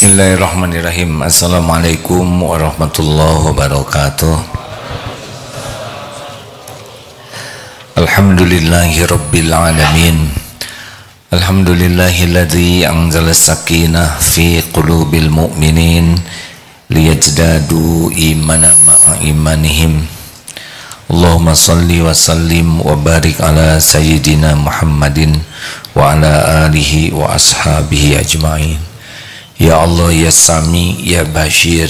Bismillahirrahmanirrahim. Assalamualaikum warahmatullahi wabarakatuh. Alhamdulillahi rabbil alamin. Alhamdulillahilladzi anzala sakinah fi qulubil mu'minin liyazdadu imanan ma'a imanihim. Allahumma salli wa sallim wa barik ala sayyidina Muhammadin wa ala alihi wa ashabihi ajma'in. Ya Allah, ya Sami, ya Bashir,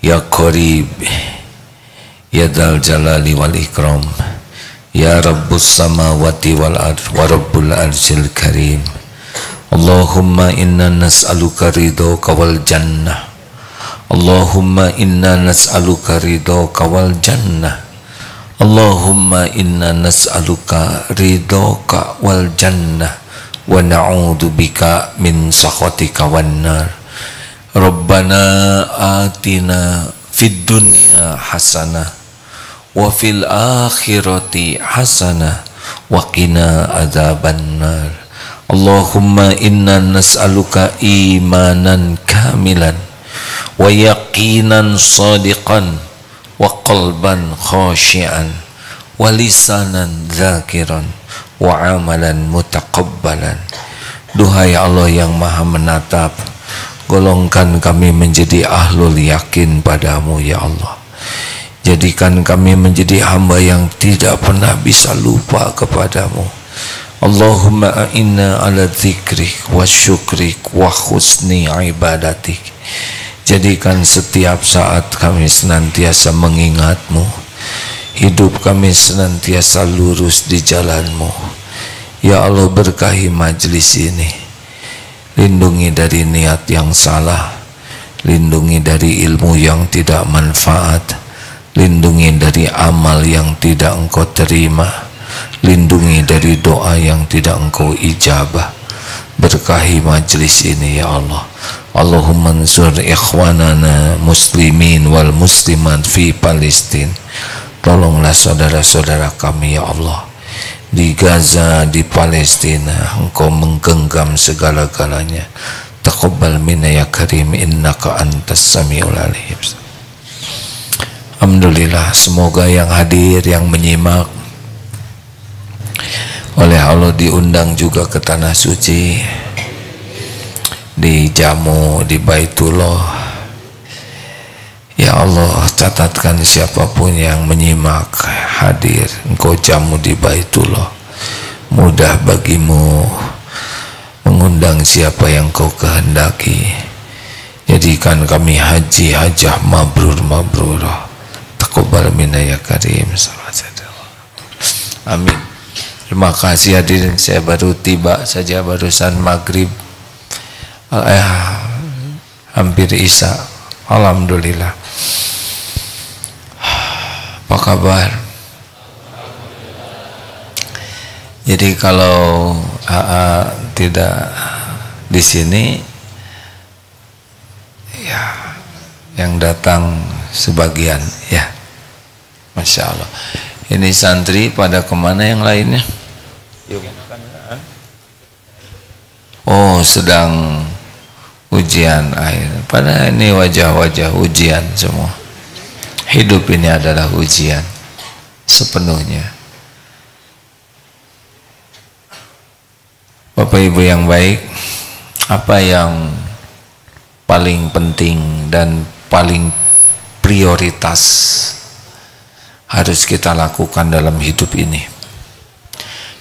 ya Qarib, ya Dzal Jalali wal Ikram, ya Rabbus samawati wal ard wa Rabbul arsyil karim. Allahumma inna nas'aluka ridhaka wal jannah. Allahumma inna nas'aluka ridhaka wal jannah. Allahumma inna nas'aluka ridhaka wal jannah wa na'udzu bika min sakhatika wan nar. Rabbana atina fid dunya hasanah wa fil akhirati hasanah wa qina adzaban nar. Allahumma inna nas'aluka imanan kamilan wa yaqinan shadiqan wa qalban khashi'an wa lisanan dzakiran wa amalan mutaqabbalan. Duhai Allah yang maha menatap, golongkan kami menjadi ahlul yakin padamu ya Allah. Jadikan kami menjadi hamba yang tidak pernah bisa lupa kepadamu. Allahumma a'inna ala dzikrik wa syukrik wa husni ibadatik. Jadikan setiap saat kami senantiasa mengingatmu, hidup kami senantiasa lurus di jalanmu. Ya Allah, berkahi majlis ini, lindungi dari niat yang salah, lindungi dari ilmu yang tidak manfaat, lindungi dari amal yang tidak engkau terima, lindungi dari doa yang tidak engkau ijabah. Berkahi majlis ini ya Allah. Allahumma ansur ikhwanana muslimin wal muslimat fi Palestin. Tolonglah saudara-saudara kami ya Allah di Gaza, di Palestina. Engkau menggenggam segala-galanya. Taqabbal minna ya karim innaka antas samiul alim. Alhamdulillah, semoga yang hadir, yang menyimak oleh Allah diundang juga ke tanah suci, dijamu di Baitullah. Ya Allah, catatkan siapapun yang menyimak hadir, engkau jamu di Baitullah. Mudah bagimu mengundang siapa yang kau kehendaki. Jadikan kami haji hajah mabrur mabrurah. Taqabbal minna ya karim. Amin. Terima kasih hadirin, saya baru tiba saja barusan maghrib, hampir isya. Alhamdulillah. Apa kabar? Jadi kalau AA tidak di sini, ya yang datang sebagian, ya, Masya Allah. Ini santri pada kemana yang lainnya? Oh, sedang ujian akhir. Pada ini wajah-wajah ujian semua. Hidup ini adalah ujian sepenuhnya. Bapak Ibu yang baik, apa yang paling penting dan paling prioritas harus kita lakukan dalam hidup ini,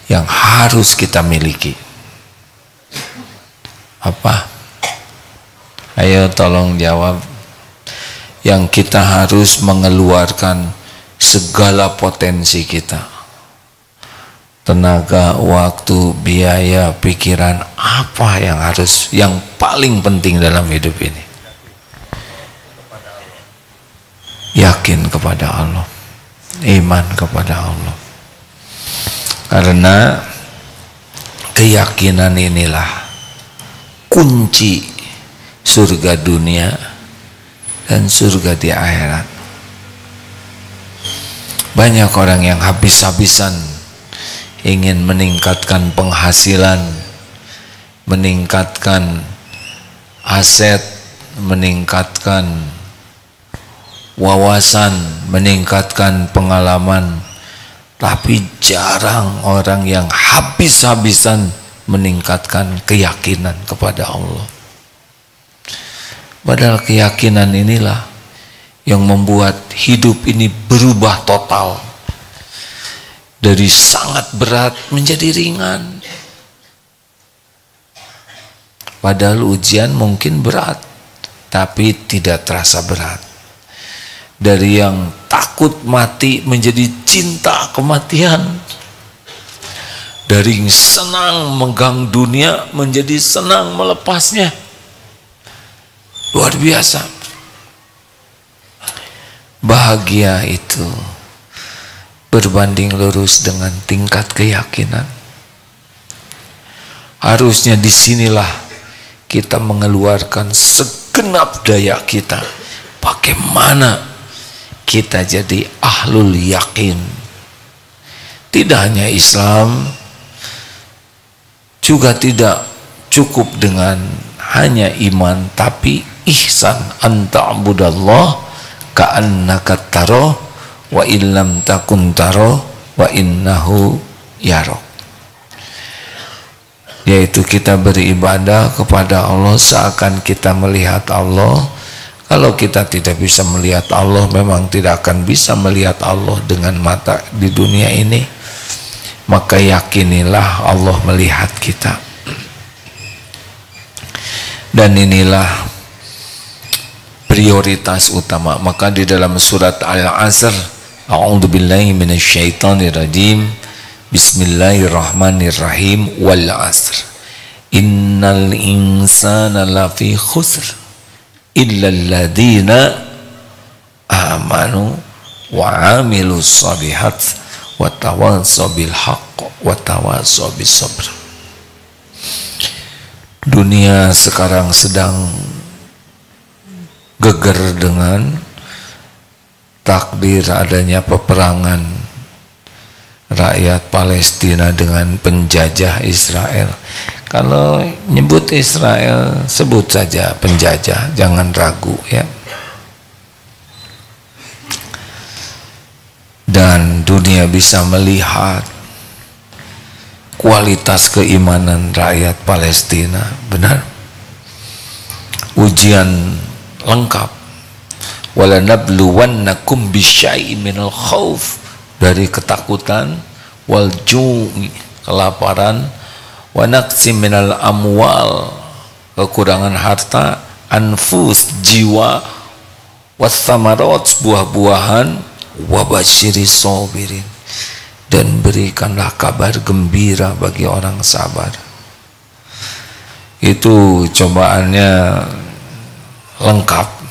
yang harus kita miliki? Apa? Ayo tolong jawab. Yang kita harus mengeluarkan segala potensi kita, tenaga, waktu, biaya, pikiran, apa yang paling penting dalam hidup ini? Yakin kepada Allah, iman kepada Allah. Karena keyakinan inilah kunci surga dunia dan surga di akhirat. Banyak orang yang habis-habisan ingin meningkatkan penghasilan, meningkatkan aset, meningkatkan wawasan, meningkatkan pengalaman, tapi jarang orang yang habis-habisan meningkatkan keyakinan kepada Allah. Padahal keyakinan inilah yang membuat hidup ini berubah total, dari sangat berat menjadi ringan. Padahal ujian mungkin berat, tapi tidak terasa berat. Dari yang takut mati menjadi cinta kematian. Dari senang megang dunia menjadi senang melepasnya. Luar biasa. Bahagia itu berbanding lurus dengan tingkat keyakinan. Harusnya disinilah kita mengeluarkan segenap daya kita. Bagaimana kita jadi ahlul yakin. Tidak hanya Islam, juga tidak cukup dengan hanya iman, tapi ihsan, anta'budallah ka'annaka taro wa illam takun taro wa innahu yarok. Yaitu kita beribadah kepada Allah seakan kita melihat Allah. Kalau kita tidak bisa melihat Allah, memang tidak akan bisa melihat Allah dengan mata di dunia ini. Maka yakinilah Allah melihat kita. Dan inilah prioritas utama. Maka di dalam surat Al-Asr, a'udzubillahi minasyaitonirrajim, bismillahirrahmanirrahim, wal asr innal insana lafi khusr illa alladhina amanu wa amilus shalihat wa tawassaw bil haqq wa tawassaw bis sabr. Dunia sekarang sedang geger dengan takdir adanya peperangan rakyat Palestina dengan penjajah Israel. Kalau nyebut Israel, sebut saja penjajah, jangan ragu ya. Dan dunia bisa melihat kualitas keimanan rakyat Palestina, benar. Ujian lengkap. Wala nabluwannakum bisyai'in minal khauf, dari ketakutan, wal ju'i, kelaparan, wa naqsim minal amwal, kekurangan harta, anfus, jiwa, wassamarat, buah-buahan, wabasyiris sabirin, dan berikanlah kabar gembira bagi orang sabar. Itu cobaannya lengkap.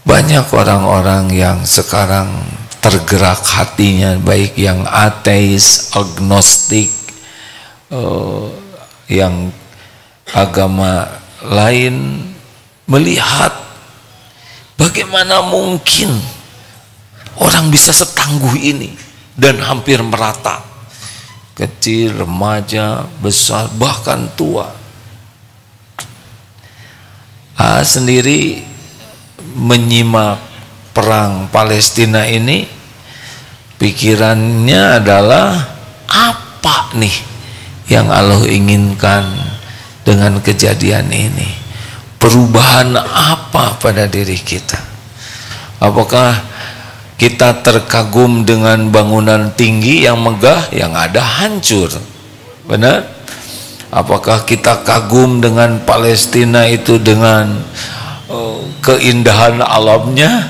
Banyak orang-orang yang sekarang tergerak hatinya, baik yang ateis, agnostik, yang agama lain, melihat bagaimana mungkin orang bisa setangguh ini dan hampir merata, kecil, remaja, besar, bahkan tua. Sendiri menyimak perang Palestina ini, pikirannya adalah apa nih yang Allah inginkan dengan kejadian ini? Perubahan apa pada diri kita? Apakah kita terkagum dengan bangunan tinggi yang megah, yang ada hancur? Benar? Apakah kita kagum dengan Palestina itu dengan keindahan alamnya,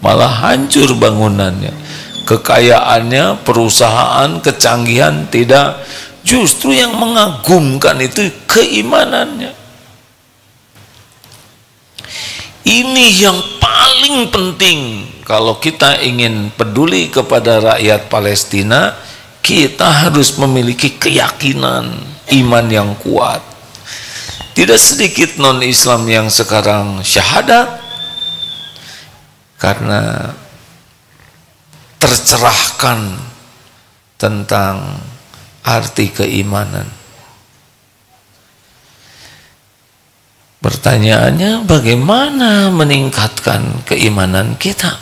malah hancur bangunannya, kekayaannya, perusahaan, kecanggihan? Tidak, justru yang mengagumkan itu keimanannya. Ini yang paling penting. Kalau kita ingin peduli kepada rakyat Palestina, kita harus memiliki keyakinan, iman yang kuat. Tidak sedikit non-Islam yang sekarang syahadat karena tercerahkan tentang arti keimanan. Pertanyaannya, bagaimana meningkatkan keimanan kita,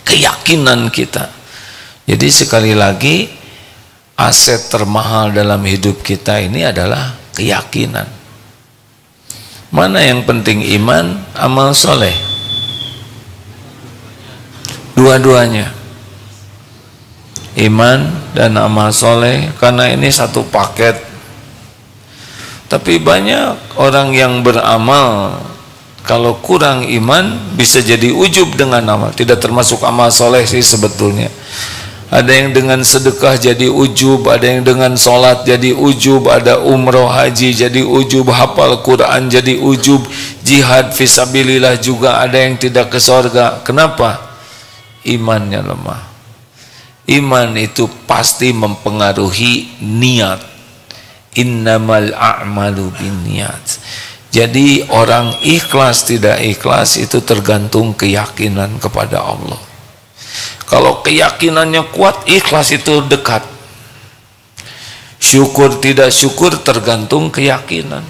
keyakinan kita? Jadi sekali lagi, aset termahal dalam hidup kita ini adalah keyakinan. Mana yang penting, iman, amal soleh? Dua-duanya, iman dan amal soleh, karena ini satu paket. Tapi banyak orang yang beramal, kalau kurang iman bisa jadi ujub dengan amal. Tidak termasuk amal soleh sih sebetulnya. Ada yang dengan sedekah jadi ujub, ada yang dengan sholat jadi ujub, ada umroh haji jadi ujub, hafal Quran jadi ujub, jihad fisabilillah juga ada yang tidak ke surga. Kenapa? Imannya lemah. Iman itu pasti mempengaruhi niat. Innamal a'malu binniyat. Jadi orang ikhlas tidak ikhlas itu tergantung keyakinan kepada Allah. Kalau keyakinannya kuat, ikhlas itu dekat. Syukur tidak syukur tergantung keyakinan.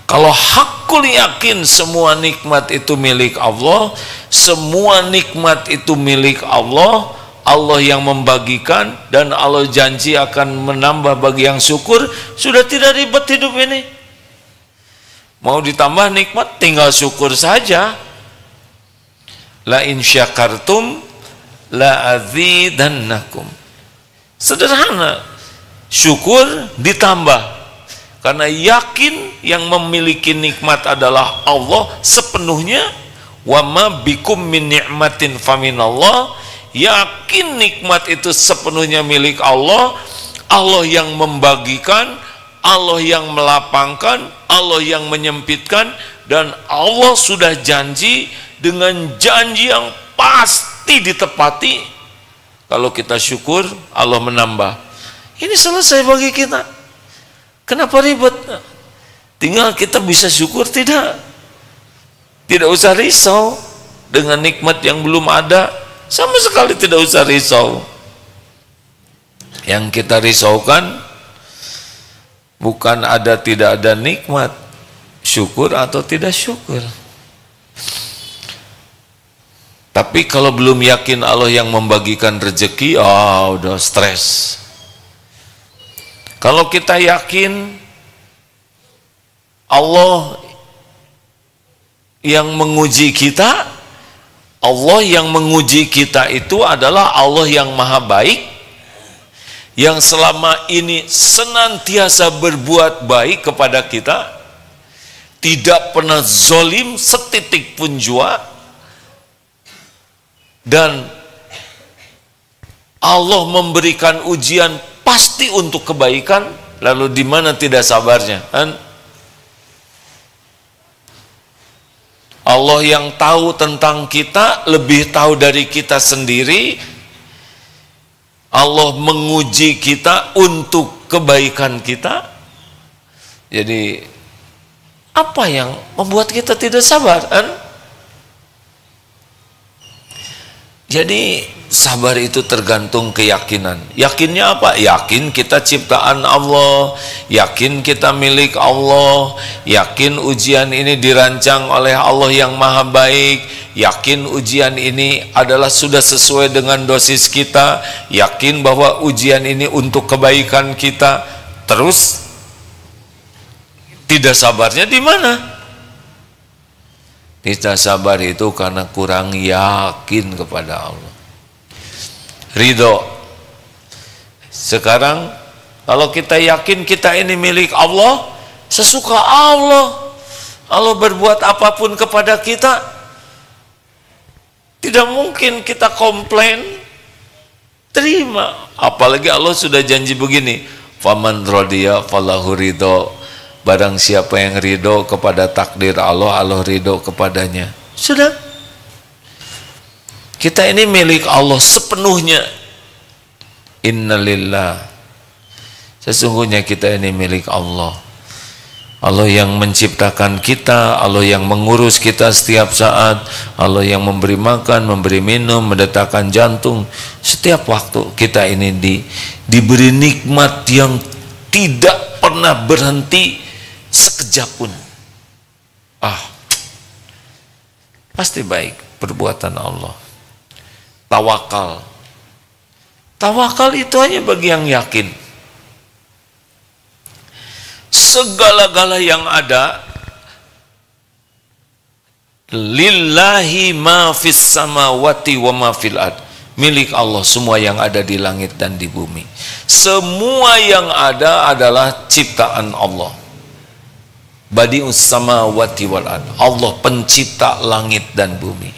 Kalau hakul yakin semua nikmat itu milik Allah, semua nikmat itu milik Allah, Allah yang membagikan, dan Allah janji akan menambah bagi yang syukur, sudah tidak ribet hidup ini. Mau ditambah nikmat tinggal syukur saja. La in syakartum la azidannakum. Sederhana, syukur ditambah. Karena yakin yang memiliki nikmat adalah Allah sepenuhnya. Wa ma bikum min ni'matin faminallah. Yakin nikmat itu sepenuhnya milik Allah. Allah yang membagikan, Allah yang melapangkan, Allah yang menyempitkan, dan Allah sudah janji dengan janji yang pasti ditepati. Kalau kita syukur, Allah menambah. Ini selesai bagi kita. Kenapa ribet? Tinggal kita bisa syukur, tidak usah risau dengan nikmat yang belum ada. Sama sekali tidak usah risau. Yang kita risaukan bukan ada tidak ada nikmat, syukur atau tidak syukur. Tapi kalau belum yakin Allah yang membagikan rezeki, udah stres. Kalau kita yakin Allah yang menguji kita, Allah yang menguji kita itu adalah Allah yang maha baik, yang selama ini senantiasa berbuat baik kepada kita, tidak pernah zolim setitik pun jua, dan Allah memberikan ujian pasti untuk kebaikan. Lalu di mana tidak sabarnya? Allah yang tahu tentang kita, lebih tahu dari kita sendiri. Allah menguji kita untuk kebaikan kita. Jadi apa yang membuat kita tidak sabar? Jadi sabar itu tergantung keyakinan. Yakinnya apa? Yakin kita ciptaan Allah, yakin kita milik Allah, yakin ujian ini dirancang oleh Allah yang maha baik, yakin ujian ini adalah sudah sesuai dengan dosis kita, yakin bahwa ujian ini untuk kebaikan kita. Terus tidak sabarnya di mana? Tidak sabar itu karena kurang yakin kepada Allah. Ridho. Sekarang kalau kita yakin kita ini milik Allah, sesuka Allah, Allah berbuat apapun kepada kita, tidak mungkin kita komplain. Terima. Apalagi Allah sudah janji begini, faman radiya falahu ridho. Barang siapa yang ridho kepada takdir Allah, Allah ridho kepadanya. Sudah. Kita ini milik Allah sepenuhnya. Innalillah. Sesungguhnya kita ini milik Allah. Allah yang menciptakan kita, Allah yang mengurus kita setiap saat, Allah yang memberi makan, memberi minum, mendetakkan jantung. Setiap waktu kita ini diberi nikmat yang tidak pernah berhenti sekejap pun. pasti baik perbuatan Allah. Tawakal. Tawakal itu hanya bagi yang yakin. Segala-gala yang ada, lillahi ma fis samawati wa ma fil ard, milik Allah semua yang ada di langit dan di bumi. Semua yang ada adalah ciptaan Allah. Badi'us samawati wal ard, Allah pencipta langit dan bumi.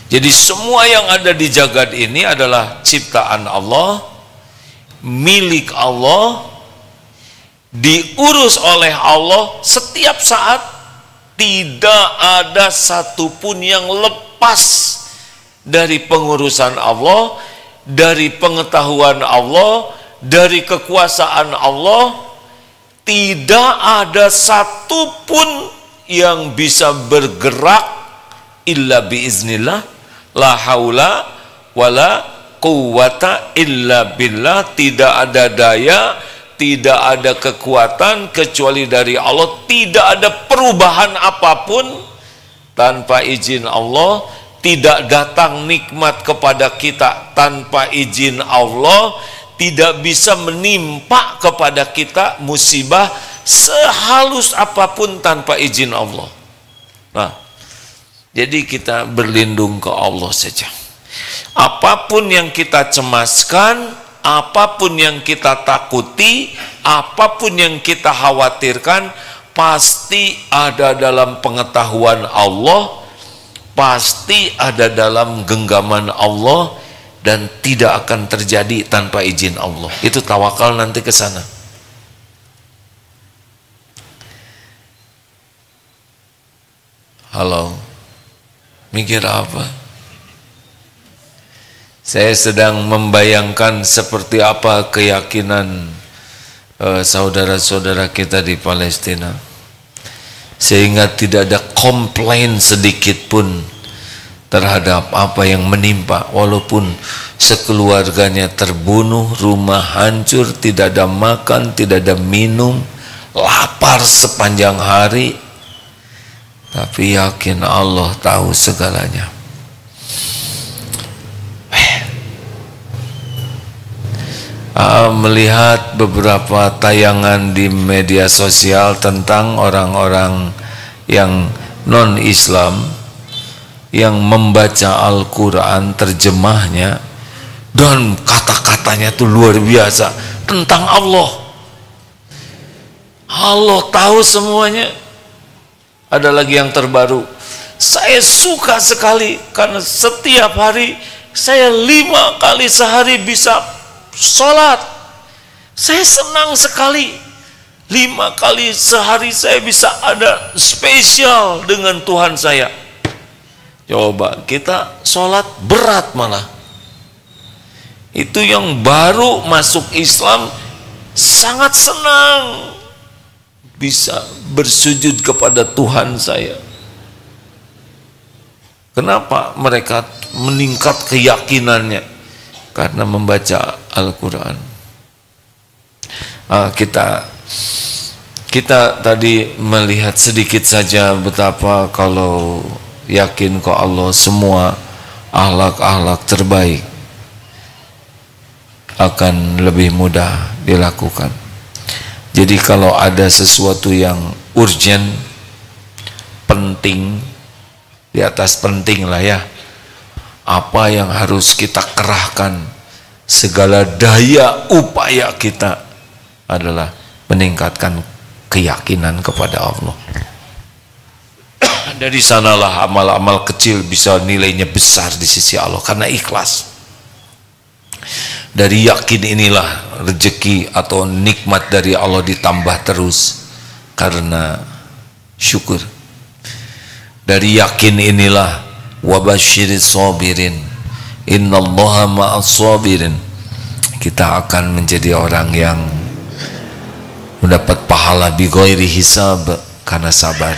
Jadi semua yang ada di jagat ini adalah ciptaan Allah, milik Allah, diurus oleh Allah setiap saat. Tidak ada satupun yang lepas dari pengurusan Allah, dari pengetahuan Allah, dari kekuasaan Allah. Tidak ada satupun yang bisa bergerak illa biiznillah, la haula wala quwata illa billah. Tidak ada daya, tidak ada kekuatan kecuali dari Allah. Tidak ada perubahan apapun tanpa izin Allah. Tidak datang nikmat kepada kita tanpa izin Allah. Tidak bisa menimpa kepada kita musibah sehalus apapun tanpa izin Allah. Nah, jadi kita berlindung ke Allah saja. Apapun yang kita cemaskan, apapun yang kita takuti, apapun yang kita khawatirkan, pasti ada dalam pengetahuan Allah, pasti ada dalam genggaman Allah, dan tidak akan terjadi tanpa izin Allah. Itu tawakal nanti ke sana. Halo, mikir apa? Saya sedang membayangkan seperti apa keyakinan saudara-saudara kita di Palestina, sehingga tidak ada komplain sedikit pun terhadap apa yang menimpa, walaupun sekeluarganya terbunuh, rumah hancur, tidak ada makan, tidak ada minum, lapar sepanjang hari, tapi yakin Allah tahu segalanya. Melihat beberapa tayangan di media sosial tentang orang-orang yang non-Islam yang membaca Al-Quran terjemahnya, dan kata-katanya itu luar biasa tentang Allah. Allah tahu semuanya. Ada lagi yang terbaru, saya suka sekali karena setiap hari saya 5 kali sehari bisa sholat. Saya senang sekali, 5 kali sehari saya bisa ada spesial dengan Tuhan saya. Coba kita sholat berat malah. Itu yang baru masuk Islam sangat senang bisa bersujud kepada Tuhan saya. Kenapa mereka meningkat keyakinannya? Karena membaca Al-Quran. Kita tadi melihat sedikit saja betapa kalau yakin ke Allah, semua akhlak-akhlak terbaik akan lebih mudah dilakukan. Jadi kalau ada sesuatu yang urgent, penting, di atas penting lah ya, apa yang harus kita kerahkan, segala daya upaya kita adalah meningkatkan keyakinan kepada Allah. Dari sanalah amal-amal kecil bisa nilainya besar di sisi Allah karena ikhlas. Dari yakin inilah rezeki atau nikmat dari Allah ditambah terus karena syukur. Dari yakin inilah wabasyiris sabirin, innallaha ma'as sabirin, kita akan menjadi orang yang mendapat pahala bi ghairi hisab karena sabar.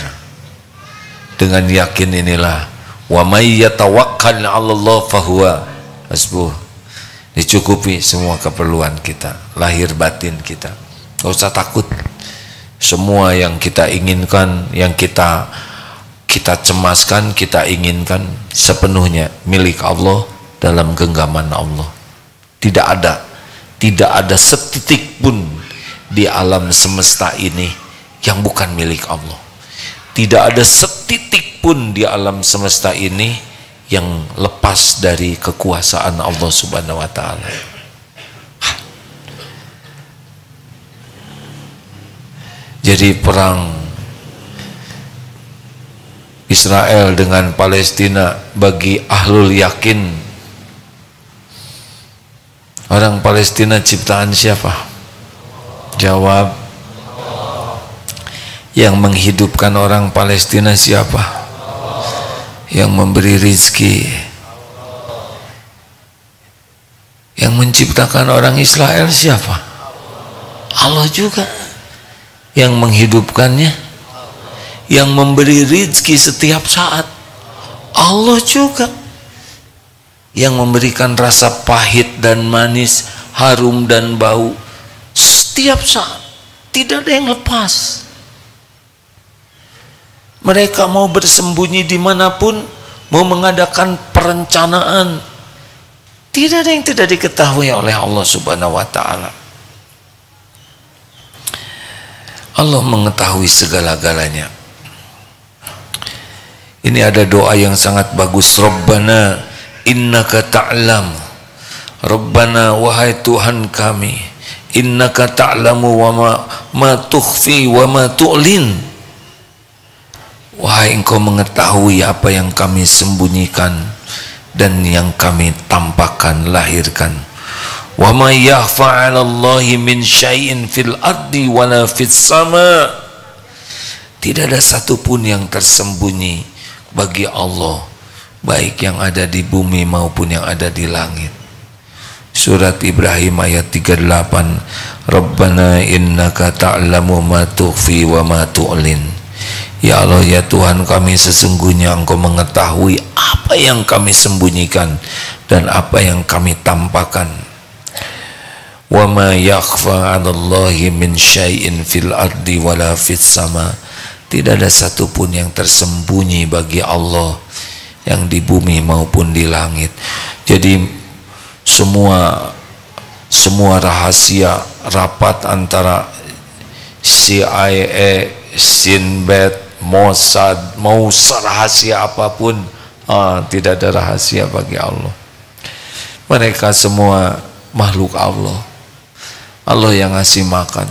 Dengan yakin inilah wa may yatawakkal 'ala Allah fahuwa hasbuh, dicukupi semua keperluan kita, lahir batin kita. Gak usah takut. Semua yang kita inginkan, yang kita kita cemaskan, kita inginkan sepenuhnya milik Allah dalam genggaman Allah. Tidak ada setitik pun di alam semesta ini yang bukan milik Allah. Tidak ada setitik pun di alam semesta ini yang lepas dari kekuasaan Allah Subhanahu wa taala. Jadi perang Israel dengan Palestina bagi ahlul yakin, orang Palestina ciptaan siapa? Jawab. Yang menghidupkan orang Palestina siapa? Yang memberi rizki. Yang menciptakan orang Israel siapa? Allah juga. Yang menghidupkannya, yang memberi rizki setiap saat, Allah juga. Yang memberikan rasa pahit dan manis, harum dan bau setiap saat, tidak ada yang lepas. Mereka mau bersembunyi dimanapun, mau mengadakan perencanaan, tidak ada yang tidak diketahui oleh Allah Subhanahu wa ta'ala. Allah mengetahui segala-galanya. Ini ada doa yang sangat bagus. Rabbana innaka ta'lam. Rabbana wahai Tuhan kami, innaka ta'lamu wa ma tukhfi wa ma tu'lin. Wahai Engkau mengetahui apa yang kami sembunyikan dan yang kami tampakkan, lahirkan. Wa ma yakhfa 'ala Allahi min syai'in fil ardi wala fis sama. Tidak ada satupun yang tersembunyi bagi Allah, baik yang ada di bumi maupun yang ada di langit. Surat Ibrahim ayat 38. Rabbana innaka ta'lamu ma tukhfi wa ma tu'lin. Ya Allah, ya Tuhan kami, sesungguhnya Engkau mengetahui apa yang kami sembunyikan dan apa yang kami tampakkan. Wa ma yakhfa 'ala Allahi min syai'in fil ardi wala fis sama. Tidak ada satupun yang tersembunyi bagi Allah yang di bumi maupun di langit. Jadi semua rahasia rapat antara CIA, Sinbad, Mossad, mau rahasia apapun, tidak ada rahasia bagi Allah. Mereka semua makhluk Allah. Allah yang ngasih makan,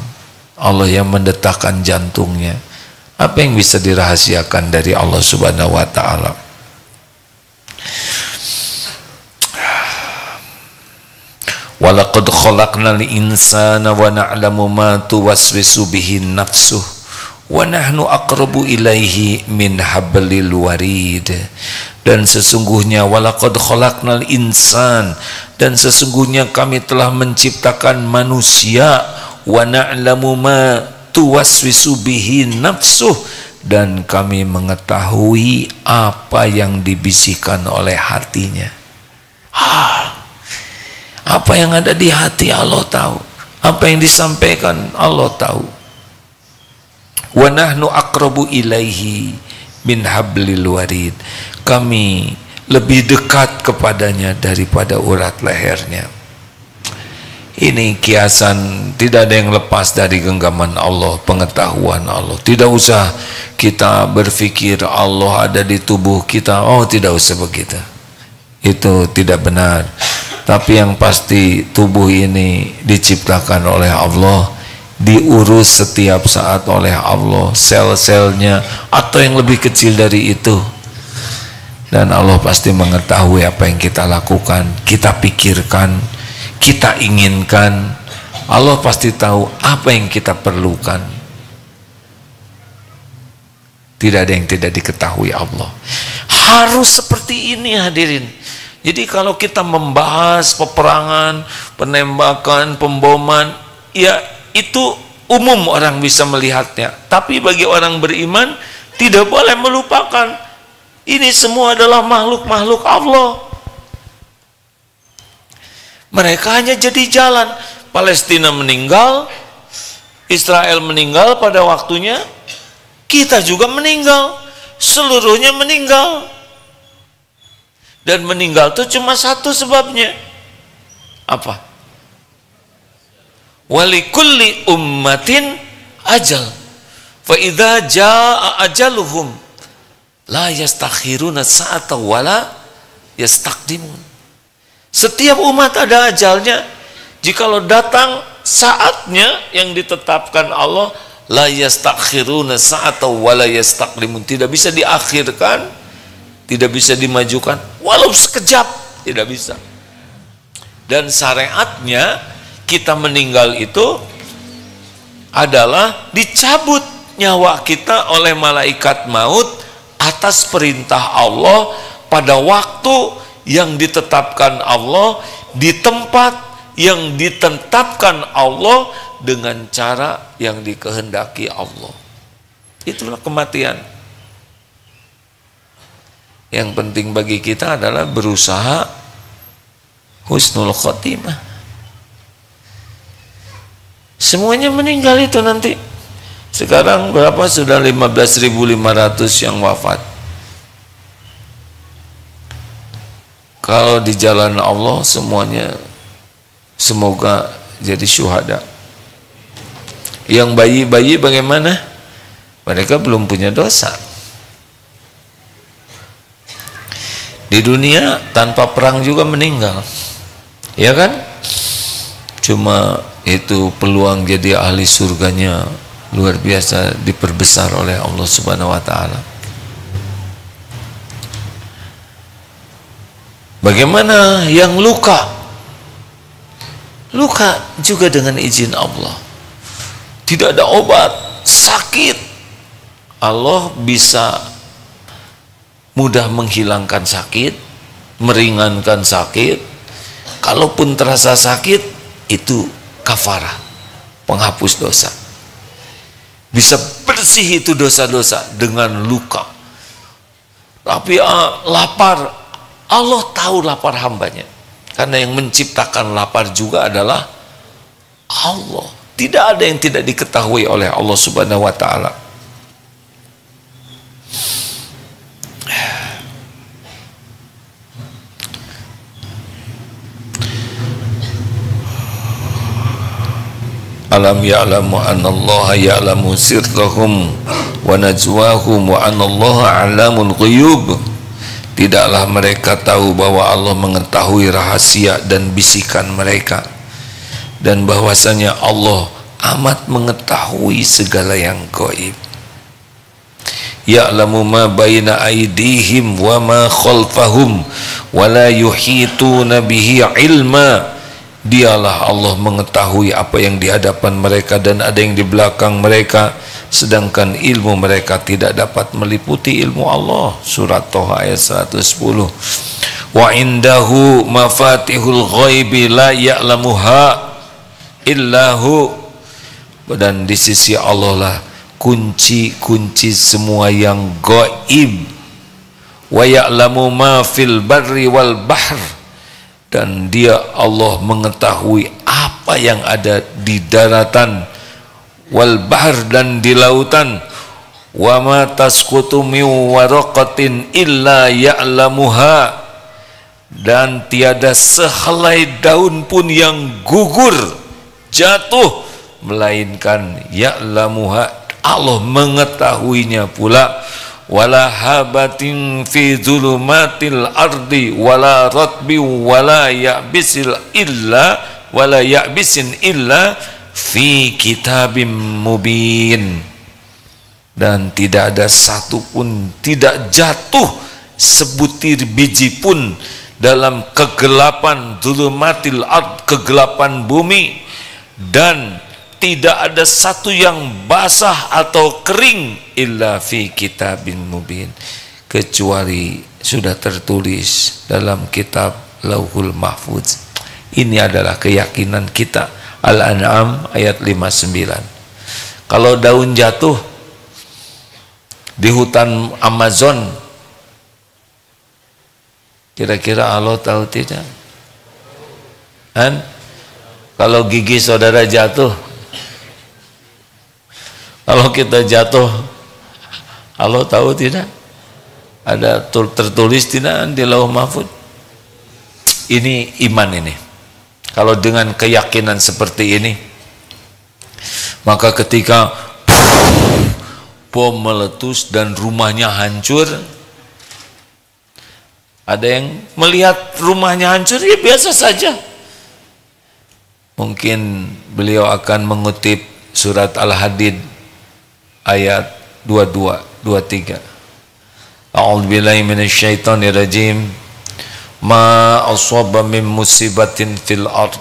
Allah yang mendetakkan jantungnya. Apa yang bisa dirahasiakan dari Allah Subhanahu wa ta'ala? Walaqad khalaqnal insana wa na'lamu ma tuwaswisu bihi nafsuh wa nahnu aqrabu ilaihi min hablil warid. Dan sesungguhnya walaqad khalaqnal insan, dan sesungguhnya kami telah menciptakan manusia, wa na'lamu ma tuwaswisu bihi nafsuh, dan kami mengetahui apa yang dibisikkan oleh hatinya. Apa yang ada di hati Allah tahu, apa yang disampaikan Allah tahu. Wa nahnu aqrabu ilaihi min hablil warid. Kami lebih dekat kepadanya daripada urat lehernya. Ini kiasan, tidak ada yang lepas dari genggaman Allah, pengetahuan Allah. Tidak usah kita berpikir Allah ada di tubuh kita. Oh, tidak usah begitu. Itu tidak benar. Tapi yang pasti tubuh ini diciptakan oleh Allah, diurus setiap saat oleh Allah, sel-selnya atau yang lebih kecil dari itu. Dan Allah pasti mengetahui apa yang kita lakukan, kita pikirkan, kita inginkan. Allah pasti tahu apa yang kita perlukan. Tidak ada yang tidak diketahui Allah. Harus seperti ini hadirin. Jadi kalau kita membahas peperangan, penembakan, pemboman, ya itu umum orang bisa melihatnya. Tapi bagi orang beriman tidak boleh melupakan ini semua adalah makhluk-makhluk Allah. Mereka hanya jadi jalan. Palestina meninggal, Israel meninggal pada waktunya, kita juga meninggal. seluruhnya meninggal. Dan meninggal itu cuma satu sebabnya. Apa? Walikulli ummatin ajal. Fa idza jaa ajaluhum la yastakhiruna sa'ata wala yastaqdimun. Setiap umat ada ajalnya. Jikalau datang saatnya yang ditetapkan Allah, la yastakhiruna sa'ata wala yastaqdimun, tidak bisa diakhirkan, tidak bisa dimajukan walau sekejap, tidak bisa. Dan syariatnya kita meninggal itu adalah dicabut nyawa kita oleh malaikat maut atas perintah Allah pada waktu yang ditetapkan Allah, di tempat yang ditetapkan Allah, dengan cara yang dikehendaki Allah. Itulah kematian. Yang penting bagi kita adalah berusaha husnul khotimah. Semuanya meninggal itu nanti. Sekarang berapa? Sudah 15.500 yang wafat. Kalau di jalan Allah semuanya semoga jadi syuhada. Yang bayi-bayi bagaimana? Mereka belum punya dosa. Di dunia tanpa perang juga meninggal, ya kan? Cuma itu peluang jadi ahli surganya luar biasa diperbesar oleh Allah Subhanahu wa ta'ala. Bagaimana yang luka? Luka juga dengan izin Allah. Tidak ada obat, sakit. Allah bisa mudah menghilangkan sakit, meringankan sakit. Kalaupun terasa sakit, itu kafarah, penghapus dosa. Bisa bersih itu dosa-dosa dengan luka. Tapi lapar, Allah tahu lapar hambanya. Karena yang menciptakan lapar juga adalah Allah. Tidak ada yang tidak diketahui oleh Allah Subhanahu wa ta'ala. Alam ya'lamu annallaha ya'lamu sirrahum wa najwahum wa annallaha a'lamul ghuyub. Tidaklah mereka tahu bahwa Allah mengetahui rahasia dan bisikan mereka, dan bahwasanya Allah amat mengetahui segala yang gaib. Ya'lamu ma baina aydihim wa ma khalfahum wa la yuhituna bihi ilma. Dialah Allah mengetahui apa yang di hadapan mereka dan ada yang di belakang mereka, sedangkan ilmu mereka tidak dapat meliputi ilmu Allah. Surat Toha ayat 110. Wa indahu mafatihul ghaibi la ya'lamuha illahu. Dan di sisi Allah lah kunci-kunci semua yang gaib. Wa ya'lamu ma fil barri wal bahr. Dan dia Allah mengetahui apa yang ada di daratan, wal bahr, dan di lautan. Wa ma tasqutu min waraqatin illa ya'lamuha. Dan tiada sehelai daun pun yang gugur, jatuh, melainkan ya'lamuha, Allah mengetahuinya pula. Wala habatin fi zulumatil ardi wala ratbi wala ya'bisin illa fi kitabim mubin. Dan tidak ada satupun, tidak jatuh sebutir biji pun dalam kegelapan zulumatil ard, kegelapan bumi, dan tidak ada satu yang basah atau kering illa fi kitabin mubin, kecuali sudah tertulis dalam kitab Lauhul Mahfuz. Ini adalah keyakinan kita. Al-An'am ayat 59. Kalau daun jatuh di hutan Amazon, kira-kira Allah tahu tidak? Kalau gigi saudara jatuh, kalau kita jatuh, Allah tahu tidak? Ada tertulis tidak di Lauh Mahfuz? Ini iman ini. Kalau dengan keyakinan seperti ini, maka ketika bom meletus dan rumahnya hancur, ada yang melihat rumahnya hancur, ya biasa saja. Mungkin beliau akan mengutip surat Al-Hadid ayat 22, 23. A'udzubillahi minasyaitonirrajim. Ma asaba min musibatin fil ard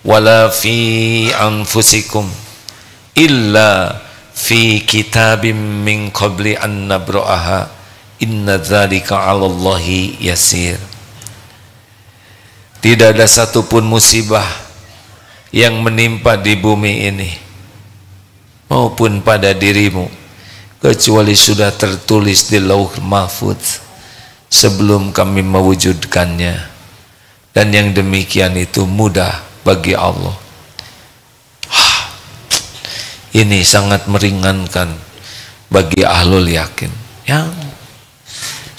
wala fi anfusikum illa fi kitabim min qabli an nabra'aha inna dzalika 'alallahi yasir. Tidak ada satupun musibah yang menimpa di bumi ini maupun pada dirimu kecuali sudah tertulis di Lauh Mahfuz sebelum kami mewujudkannya, dan yang demikian itu mudah bagi Allah. Ini sangat meringankan bagi ahlul yakin yang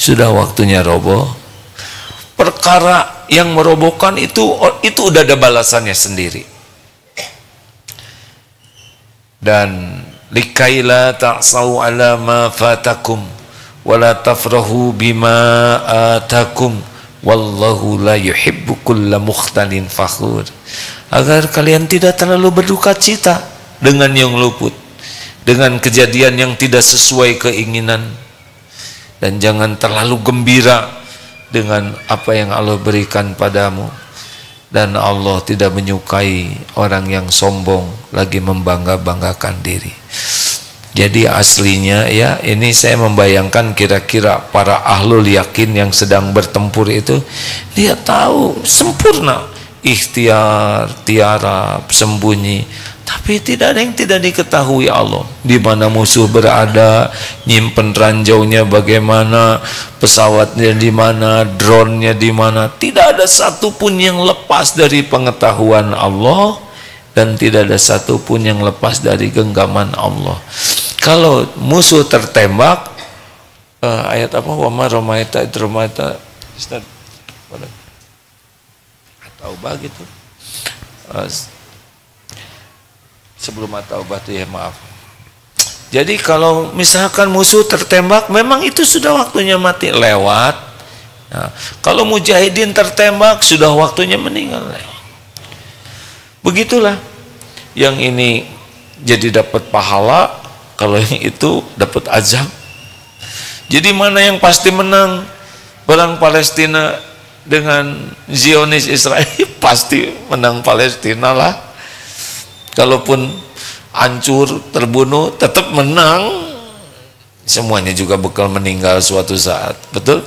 sudah waktunya roboh. Perkara yang merobohkan itu udah ada balasannya sendiri. Dan likaila ta'sau ala ma fatakum wala tafrahu bima atakum wallahu la yuhibbu kulla mukhtalin fakhur. Agar kalian tidak terlalu berduka cita dengan yang luput, dengan kejadian yang tidak sesuai keinginan, dan jangan terlalu gembira dengan apa yang Allah berikan padamu. Dan Allah tidak menyukai orang yang sombong lagi membangga-banggakan diri. Jadi aslinya ya, ini saya membayangkan kira-kira para ahlul yakin yang sedang bertempur itu, dia tahu sempurna ikhtiar, tiarap, sembunyi, tapi tidak ada yang tidak diketahui Allah. Di mana musuh berada, nyimpen ranjaunya bagaimana, pesawatnya di mana, drone-nya di mana, tidak ada satupun yang lepas dari pengetahuan Allah, dan tidak ada satupun yang lepas dari genggaman Allah. Kalau musuh tertembak, ayat apa? Wama romaita idromaita, Ustaz, Taubah gitu. Sebelum Taubah itu ya, maaf. Jadi kalau misalkan musuh tertembak, memang itu sudah waktunya mati, lewat. Nah, kalau mujahidin tertembak, sudah waktunya meninggal, lewat. Begitulah. Yang ini jadi dapat pahala, kalau yang itu dapat azab. Jadi mana yang pasti menang? Perang Palestina dengan Zionis Israel, pasti menang Palestina lah. Kalaupun hancur, terbunuh, tetap menang. Semuanya juga bakal meninggal suatu saat, betul?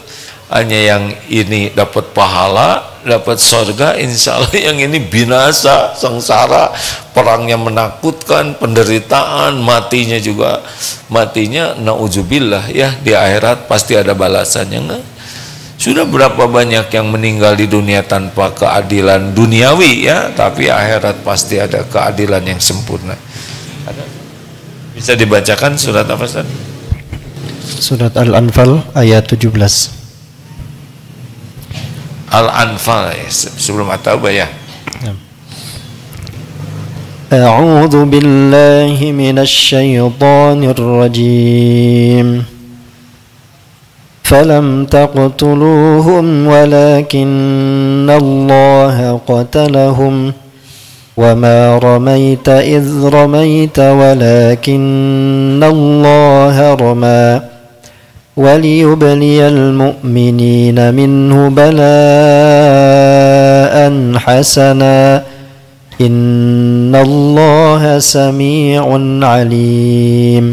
Hanya yang ini dapat pahala, dapat sorga, insya Allah yang ini binasa, sengsara, perangnya menakutkan, penderitaan, matinya juga, matinya na'udzubillah ya, di akhirat pasti ada balasannya. Enggak? Sudah berapa banyak yang meninggal di dunia tanpa keadilan duniawi ya, tapi akhirat pasti ada keadilan yang sempurna. Ada? Bisa dibacakan surat apa Ustaz? Surat Al-Anfal ayat 17. Al-Anfal ya, sebelum At-Taubah ya. A'udzu billahi minasy syaithanir rajim. فلم تقتلوهم ولكن الله قتلهم وما رميت إذ رميت ولكن الله رمى وليبلي المؤمنين منه بلاء حسنا إن الله سميع عليم.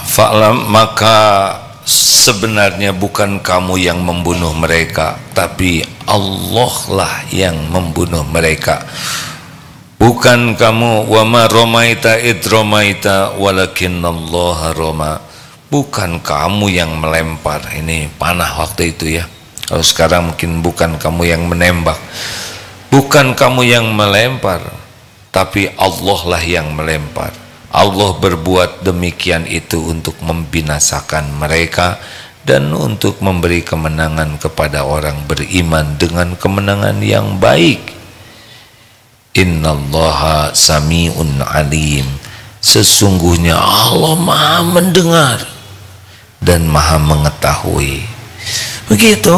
Fa'lam, maka sebenarnya bukan kamu yang membunuh mereka, tapi Allah lah yang membunuh mereka. Bukan kamu, wa ma romaita id romaita walakinnallaha roma. Bukan kamu yang melempar, ini panah waktu itu ya. Kalau sekarang mungkin bukan kamu yang menembak. Bukan kamu yang melempar, tapi Allah lah yang melempar. Allah berbuat demikian itu untuk membinasakan mereka dan untuk memberi kemenangan kepada orang beriman dengan kemenangan yang baik. Innallaha sami'un alim. Sesungguhnya Allah Maha mendengar dan Maha mengetahui. Begitu.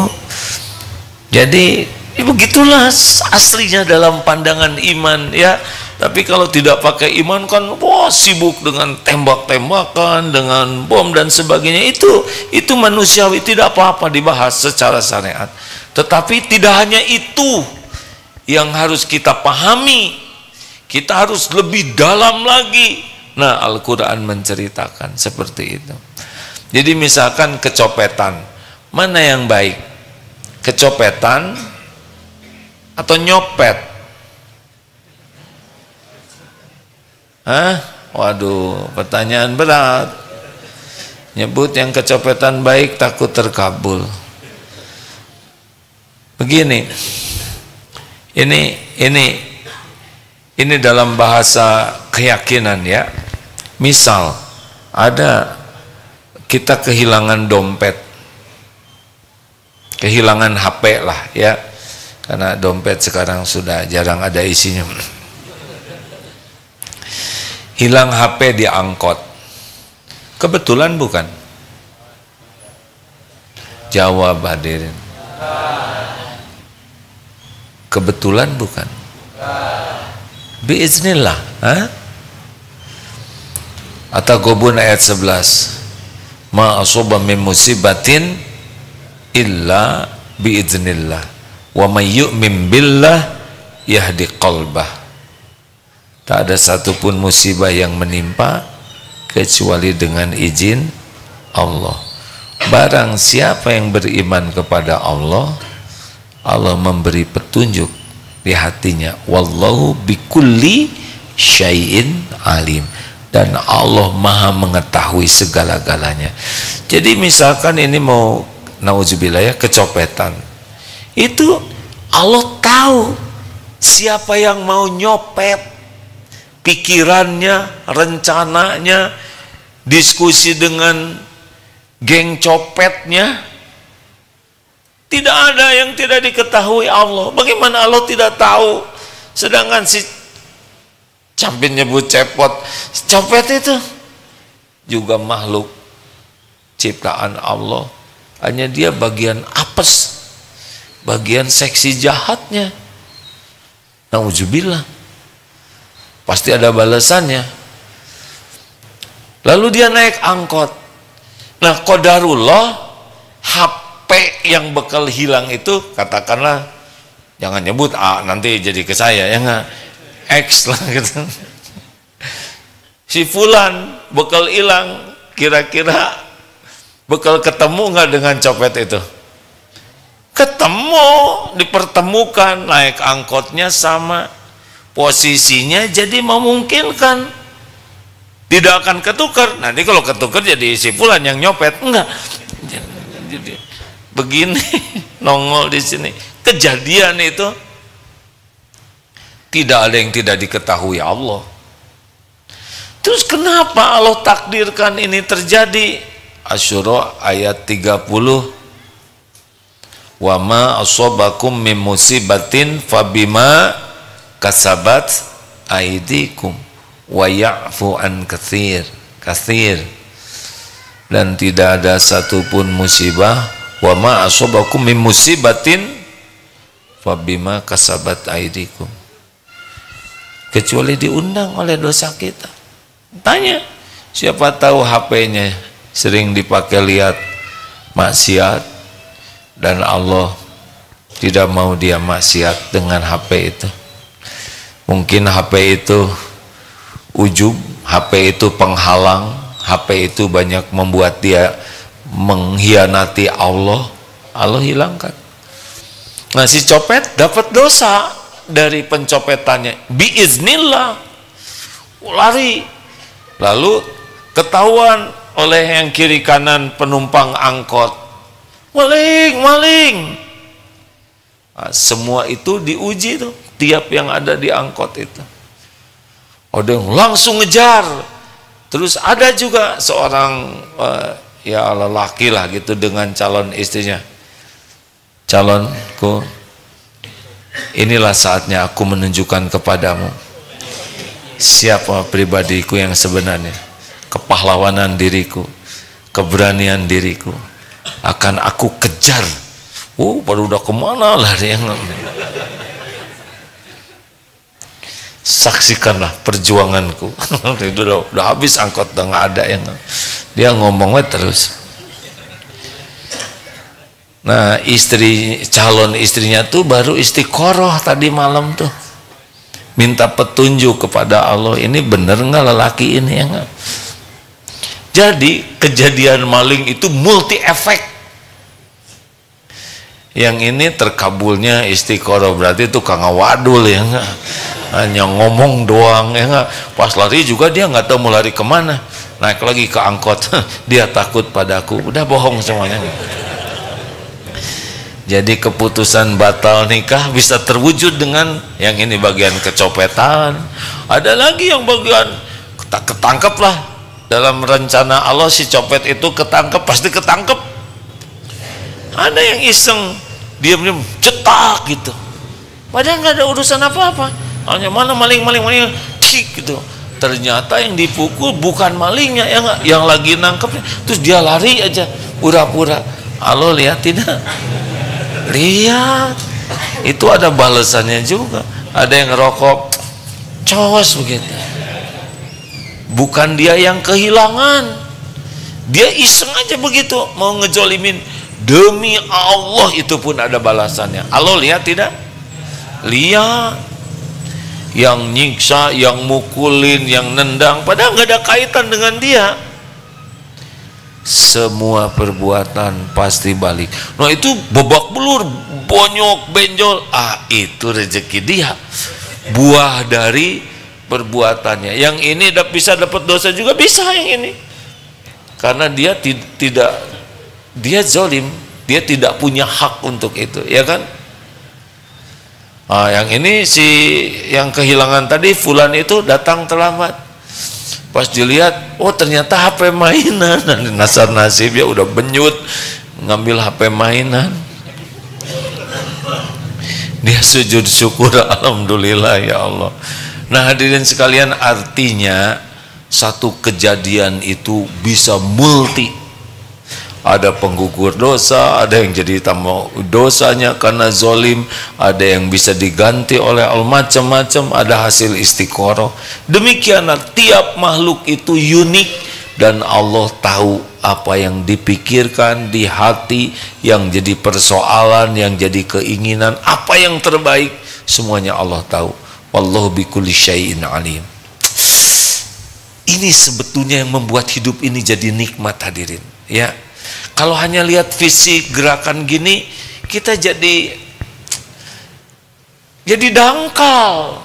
Jadi begitulah aslinya dalam pandangan iman, ya. Tapi kalau tidak pakai iman kan wah sibuk dengan tembak-tembakan, dengan bom dan sebagainya. Itu manusiawi, tidak apa-apa dibahas secara syariat. Tetapi tidak hanya itu yang harus kita pahami, kita harus lebih dalam lagi. Nah, Al-Quran menceritakan seperti itu. Jadi misalkan kecopetan, mana yang baik? Kecopetan atau nyopet? Hah? Waduh, pertanyaan berat. Nyebut yang kecopetan baik takut terkabul. Begini, ini dalam bahasa keyakinan, ya. Misal ada kita kehilangan dompet, kehilangan HP lah, ya, karena dompet sekarang sudah jarang ada isinya. Hilang HP di angkot, kebetulan bukan? Jawab hadirin. Kebetulan bukan? Biiznillah. At-Taghabun ayat 11. Ma asaba min musibatin illa biiznillah wa may yu'min billah yahdi qalbah. Tak ada satupun musibah yang menimpa kecuali dengan izin Allah. Barang siapa yang beriman kepada Allah, Allah memberi petunjuk di hatinya. Wallahu bikulli syai'in alim. Dan Allah Maha mengetahui segala-galanya. Jadi misalkan ini mau nauzubillah, ya, kecopetan, itu Allah tahu siapa yang mau nyopet, pikirannya, rencananya, diskusi dengan geng copetnya. Tidak ada yang tidak diketahui Allah. Bagaimana Allah tidak tahu? Sedangkan si sampai nyebut cepot, copet itu juga makhluk ciptaan Allah. Hanya dia bagian apes, bagian seksi jahatnya. Nauzubillah. Pasti ada balasannya. Lalu dia naik angkot. Nah, qadarullah, HP yang bekal hilang itu, katakanlah, jangan nyebut A, nanti jadi ke saya, ya enggak, X lah gitu. Si fulan bekal hilang, kira-kira bekal ketemu nggak dengan copet itu? Ketemu, dipertemukan, naik angkotnya sama, posisinya jadi memungkinkan, tidak akan ketukar. Nanti kalau ketukar jadi si fulan yang nyopet, enggak. Jadi begini nongol di sini. Kejadian itu tidak ada yang tidak diketahui Allah. Terus kenapa Allah takdirkan ini terjadi? Asy-Syura ayat 30. Wa ma asabakum min musibatin fabima kasabat aidikum wa ya'fu an katsir. Dan tidak ada satupun musibah, wa ma asabakum min musibatin fabima kasabat aidikum, kecuali diundang oleh dosa kita. Tanya, siapa tahu HP-nya sering dipakai lihat maksiat dan Allah tidak mau dia maksiat dengan HP itu. Mungkin HP itu ujub, HP itu penghalang, HP itu banyak membuat dia mengkhianati Allah. Allah hilangkan. Nah, si copet dapat dosa dari pencopetannya, biiznillah, lari, lalu ketahuan oleh yang kiri kanan penumpang angkot, maling. Nah, semua itu diuji tuh, tiap yang ada di angkot itu. Ada yang langsung ngejar, Terus ada juga seorang ya lelaki lah gitu dengan calon istrinya, calonku, inilah saatnya aku menunjukkan kepadamu siapa pribadiku yang sebenarnya, kepahlawanan diriku, keberanian diriku, akan aku kejar. Baru udah kemana lah dia. Saksikanlah perjuanganku. Itu udah habis angkot, udah nggak ada yang dia ngomongnya terus. Nah, calon istrinya tuh baru istiqoroh tadi malam tuh, minta petunjuk kepada Allah, ini bener nggak lelaki ini ya nggak? Jadi kejadian maling itu multi efek. Yang ini terkabulnya istiqoroh, berarti itu kang wadul ya nggak? Hanya ngomong doang ya nggak? Pas lari juga dia nggak tahu mau lari kemana. Naik lagi ke angkot, dia takut padaku, udah bohong semuanya. Jadi keputusan batal nikah bisa terwujud dengan yang ini bagian kecopetan. Ada lagi yang bagian ketangkep lah, dalam rencana Allah si copet itu ketangkep, pasti ketangkep. Ada yang iseng diam-diam cetak gitu, padahal nggak ada urusan apa-apa, hanya mana maling cik gitu. Ternyata yang dipukul bukan malingnya, yang lagi nangkepnya. Terus dia lari aja pura-pura. Allah lihat tidak? Lihat, itu ada balasannya juga. Ada yang ngerokok cos begitu, bukan dia yang kehilangan, dia iseng aja begitu mau ngejolimin. Demi Allah itu pun ada balasannya. Allah lihat tidak? Lihat. Yang nyiksa, yang mukulin, yang nendang, padahal nggak ada kaitan dengan dia. Semua perbuatan pasti balik. Nah itu babak belur, bonyok, benjol. Itu rezeki dia, buah dari perbuatannya. Yang ini bisa dapat dosa juga, bisa yang ini, karena dia tidak, dia zalim, dia tidak punya hak untuk itu, ya kan? Yang ini si yang kehilangan tadi, fulan itu datang terlambat. Pas dilihat, ternyata HP mainan. Nasar nasib ya udah benyut, ngambil HP mainan. Dia sujud syukur, alhamdulillah ya Allah. Nah hadirin sekalian, artinya satu kejadian itu bisa multi. Ada penggugur dosa, ada yang jadi tambah dosanya karena zolim, ada yang bisa diganti oleh Allah, macam-macam, ada hasil istiqoroh. Demikianlah tiap makhluk itu unik, dan Allah tahu apa yang dipikirkan di hati, yang jadi persoalan, yang jadi keinginan, apa yang terbaik, semuanya Allah tahu. Wallahu bikulli syai'in alim. Ini sebetulnya yang membuat hidup ini jadi nikmat hadirin, ya. Kalau hanya lihat fisik gerakan gini, kita jadi dangkal.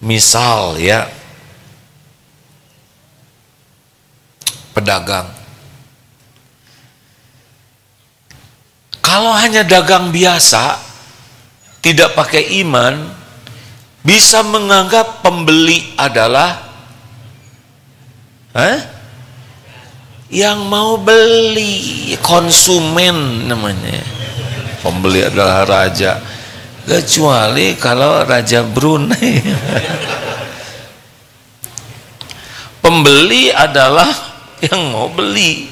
Misal ya, pedagang, kalau hanya dagang biasa, tidak pakai iman, bisa menganggap pembeli adalah yang mau beli, konsumen namanya. Pembeli adalah raja, kecuali kalau raja Brunei. Pembeli adalah yang mau beli.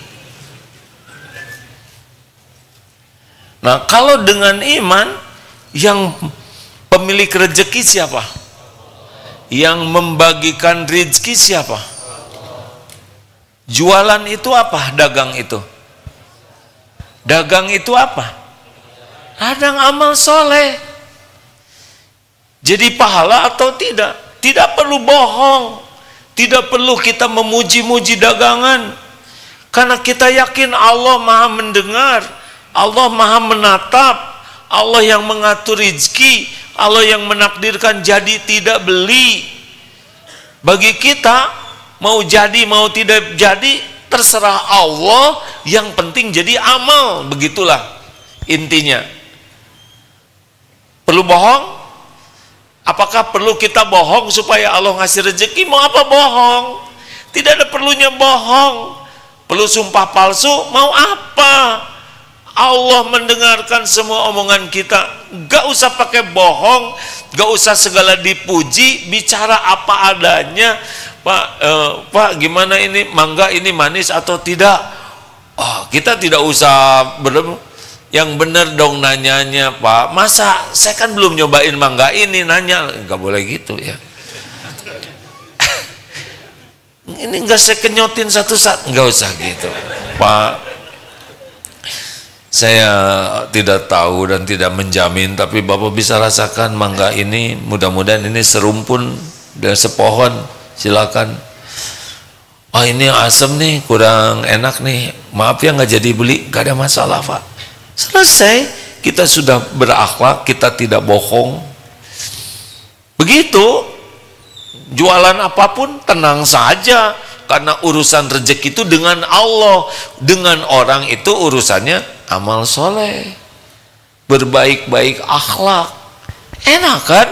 Nah kalau dengan iman, yang pemilik rezeki siapa? Yang membagikan rezeki siapa? Jualan itu apa? Dagang itu. Dagang itu apa? Ladang amal soleh. Jadi pahala atau tidak? Tidak perlu bohong. Tidak perlu kita memuji-muji dagangan. Karena kita yakin Allah maha mendengar, Allah maha menatap, Allah yang mengatur rezeki, Allah yang menakdirkan jadi tidak beli. Bagi kita, mau jadi mau tidak jadi terserah Allah, yang penting jadi amal. Begitulah intinya. Perlu bohong? Apakah perlu kita bohong supaya Allah ngasih rezeki? Mau apa bohong? Tidak ada perlunya bohong. Perlu sumpah palsu, mau apa? Allah mendengarkan semua omongan kita. Gak usah pakai bohong, gak usah segala dipuji, bicara apa adanya. Pak, gimana ini mangga ini manis atau tidak? Oh, kita tidak usah yang benar dong nanyanya, Pak. Masa saya kan belum nyobain mangga ini nanya, nggak boleh gitu ya. Ini nggak saya kenyotin satu saat, nggak usah gitu, Pak. Saya tidak tahu dan tidak menjamin, tapi Bapak bisa rasakan mangga ini, mudah-mudahan ini serumpun dan sepohon, silakan. Oh ini asem nih, kurang enak nih, maaf ya nggak jadi beli, nggak ada masalah Pak. Selesai, kita sudah berakhlak, kita tidak bohong. Begitu. Jualan apapun tenang saja, karena urusan rezeki itu dengan Allah, dengan orang itu urusannya amal soleh, berbaik-baik akhlak. Enak kan?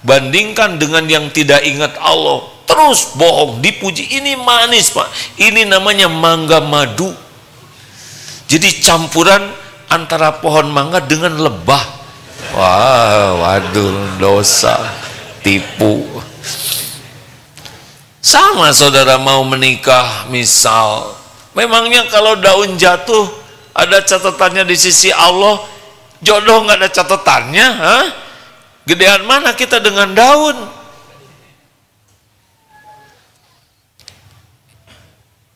Bandingkan dengan yang tidak ingat Allah, terus bohong, dipuji. Ini manis Pak, ini namanya mangga madu. Jadi campuran antara pohon mangga dengan lebah. Wah, waduh, dosa, tipu. Sama saudara mau menikah misal, memangnya kalau daun jatuh ada catatannya di sisi Allah, jodoh nggak ada catatannya? Hah? Gedean mana kita dengan daun?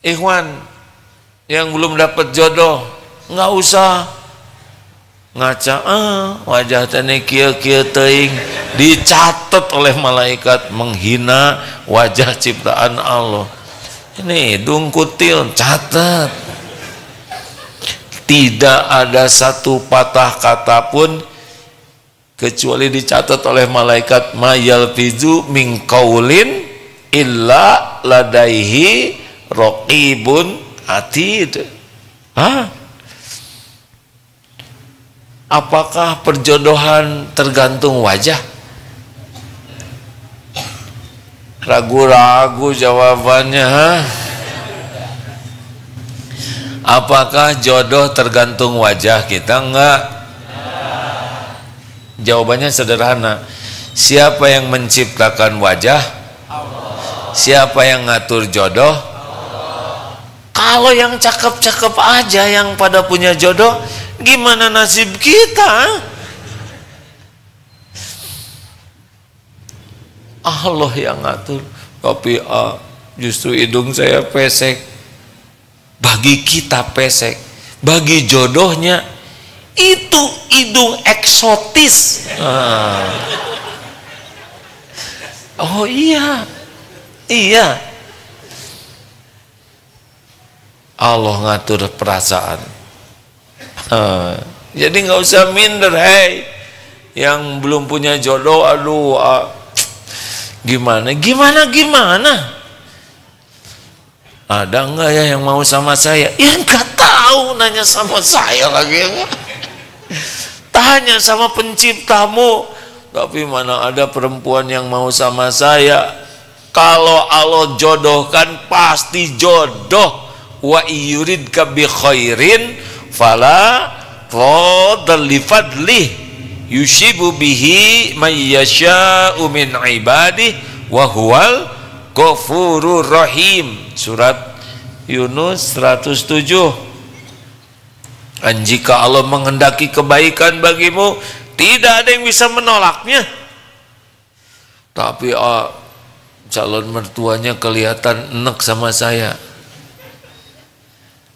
Ikhwan yang belum dapat jodoh, nggak usah ngaca, wajah tane kieu-kieu teuing, dicatat oleh malaikat menghina wajah ciptaan Allah. Ini dungkutil, catat. Tidak ada satu patah kata pun kecuali dicatat oleh malaikat, ma yalfizu min qaulin illa ladaihi raqibun atid. Apakah perjodohan tergantung wajah? Ragu-ragu jawabannya. Apakah jodoh tergantung wajah kita? Enggak. Jawabannya sederhana. Siapa yang menciptakan wajah? Siapa yang ngatur jodoh? Kalau yang cakep-cakep aja yang pada punya jodoh, gimana nasib kita? Allah yang ngatur. Tapi justru hidung saya pesek. Bagi kita pesek, bagi jodohnya itu hidung eksotis. Oh iya, iya. Allah ngatur perasaan. Jadi nggak usah minder, hei, yang belum punya jodoh, aduh, gimana? Ada nggak ya yang mau sama saya? Ya nggak tahu, nanya sama saya lagi. Tanya sama penciptamu. Tapi mana ada perempuan yang mau sama saya? Kalau Allah jodohkan pasti jodoh. Wa yuridka bi khairin fala fadli fadlih yushibu bihi may yasha'u min ibadih wa huwal ghafurur rahim. Surat Yunus 107. Dan jika Allah menghendaki kebaikan bagimu, tidak ada yang bisa menolaknya. Tapi calon mertuanya kelihatan enek sama saya.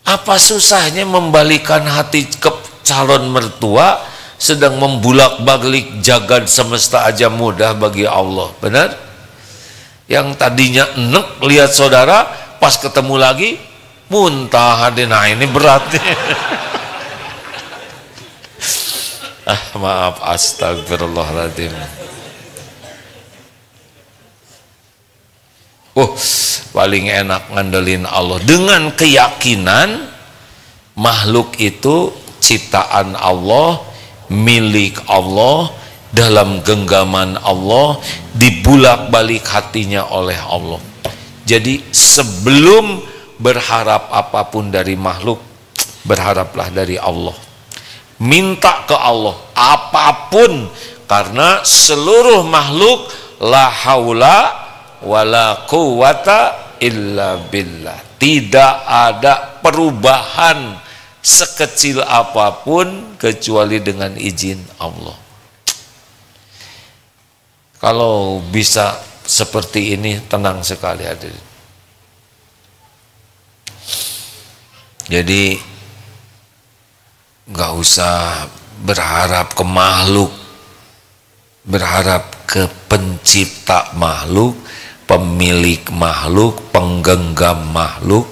Apa susahnya membalikan hati ke calon mertua, sedang membulak-balik jagad semesta aja mudah bagi Allah. Benar? Yang tadinya enek lihat saudara, pas ketemu lagi muntah. Nah ini beratnya. Maaf, astagfirullahaladzim. Paling enak ngandelin Allah dengan keyakinan makhluk itu ciptaan Allah, milik Allah, dalam genggaman Allah, dibulak-balik hatinya oleh Allah. Jadi sebelum berharap apapun dari makhluk, berharaplah dari Allah. Minta ke Allah apapun, karena seluruh makhluk la haula wala quwata illa billah. Tidak ada perubahan sekecil apapun kecuali dengan izin Allah. Kalau bisa seperti ini, tenang sekali hadirin. Jadi nggak usah berharap ke makhluk, berharap ke pencipta makhluk, pemilik makhluk, penggenggam makhluk.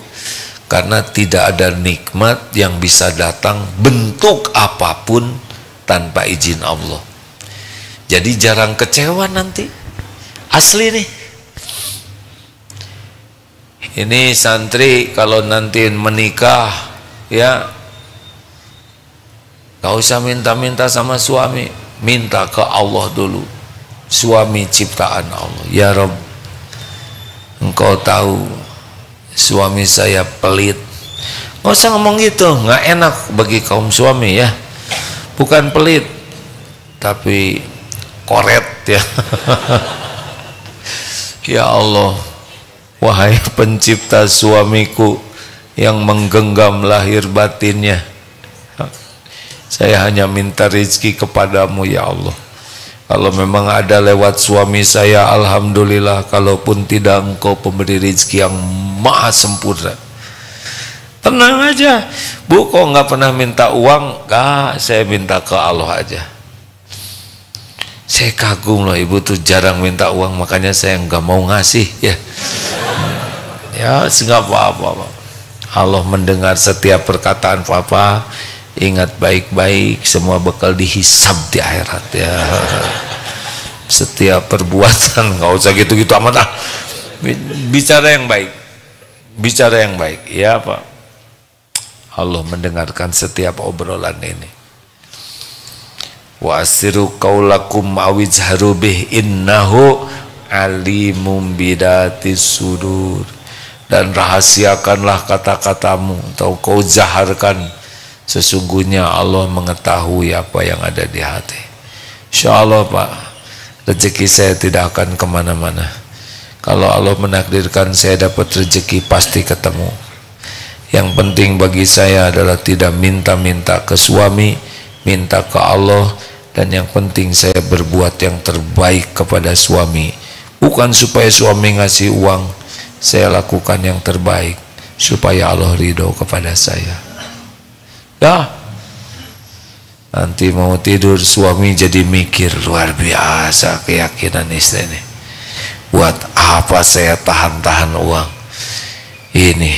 Karena tidak ada nikmat yang bisa datang bentuk apapun tanpa izin Allah. Jadi jarang kecewa nanti. Asli nih. Ini santri kalau nanti menikah, ya gak usah minta-minta sama suami, minta ke Allah dulu. Suami ciptaan Allah. Ya Rabb, Engkau tahu suami saya pelit. Nggak usah ngomong gitu, nggak enak bagi kaum suami ya. Bukan pelit, tapi koret ya. Ya Allah, wahai pencipta suamiku yang menggenggam lahir batinnya, saya hanya minta rezeki kepadamu ya Allah. Kalau memang ada lewat suami saya, alhamdulillah. Kalaupun tidak, Engkau pemberi rezeki yang maha sempurna. Tenang aja, Bu, kok nggak pernah minta uang? Nggak, saya minta ke Allah aja. Saya kagum loh, Ibu tuh jarang minta uang, makanya saya nggak mau ngasih ya. Ya, nggak apa-apa. Allah mendengar setiap perkataan Papa. Ingat baik-baik, semua bakal dihisab di akhirat ya. Setiap perbuatan, nggak usah gitu-gitu amat ah. Bicara yang baik, bicara yang baik ya Pak. Allah mendengarkan setiap obrolan ini. Wa asiru qaulakum awizharu bih innahu alimum bidatis sudur. Dan rahasiakanlah kata-katamu atau kau zaharkan, sesungguhnya Allah mengetahui apa yang ada di hati. Insya Allah Pak, rezeki saya tidak akan kemana-mana. Kalau Allah menakdirkan saya dapat rezeki, pasti ketemu. Yang penting bagi saya adalah tidak minta-minta ke suami, minta ke Allah. Dan yang penting saya berbuat yang terbaik kepada suami. Bukan supaya suami ngasih uang, saya lakukan yang terbaik supaya Allah ridho kepada saya. Ya, nanti mau tidur suami jadi mikir, luar biasa keyakinan istri ini. Buat apa saya tahan-tahan uang ini?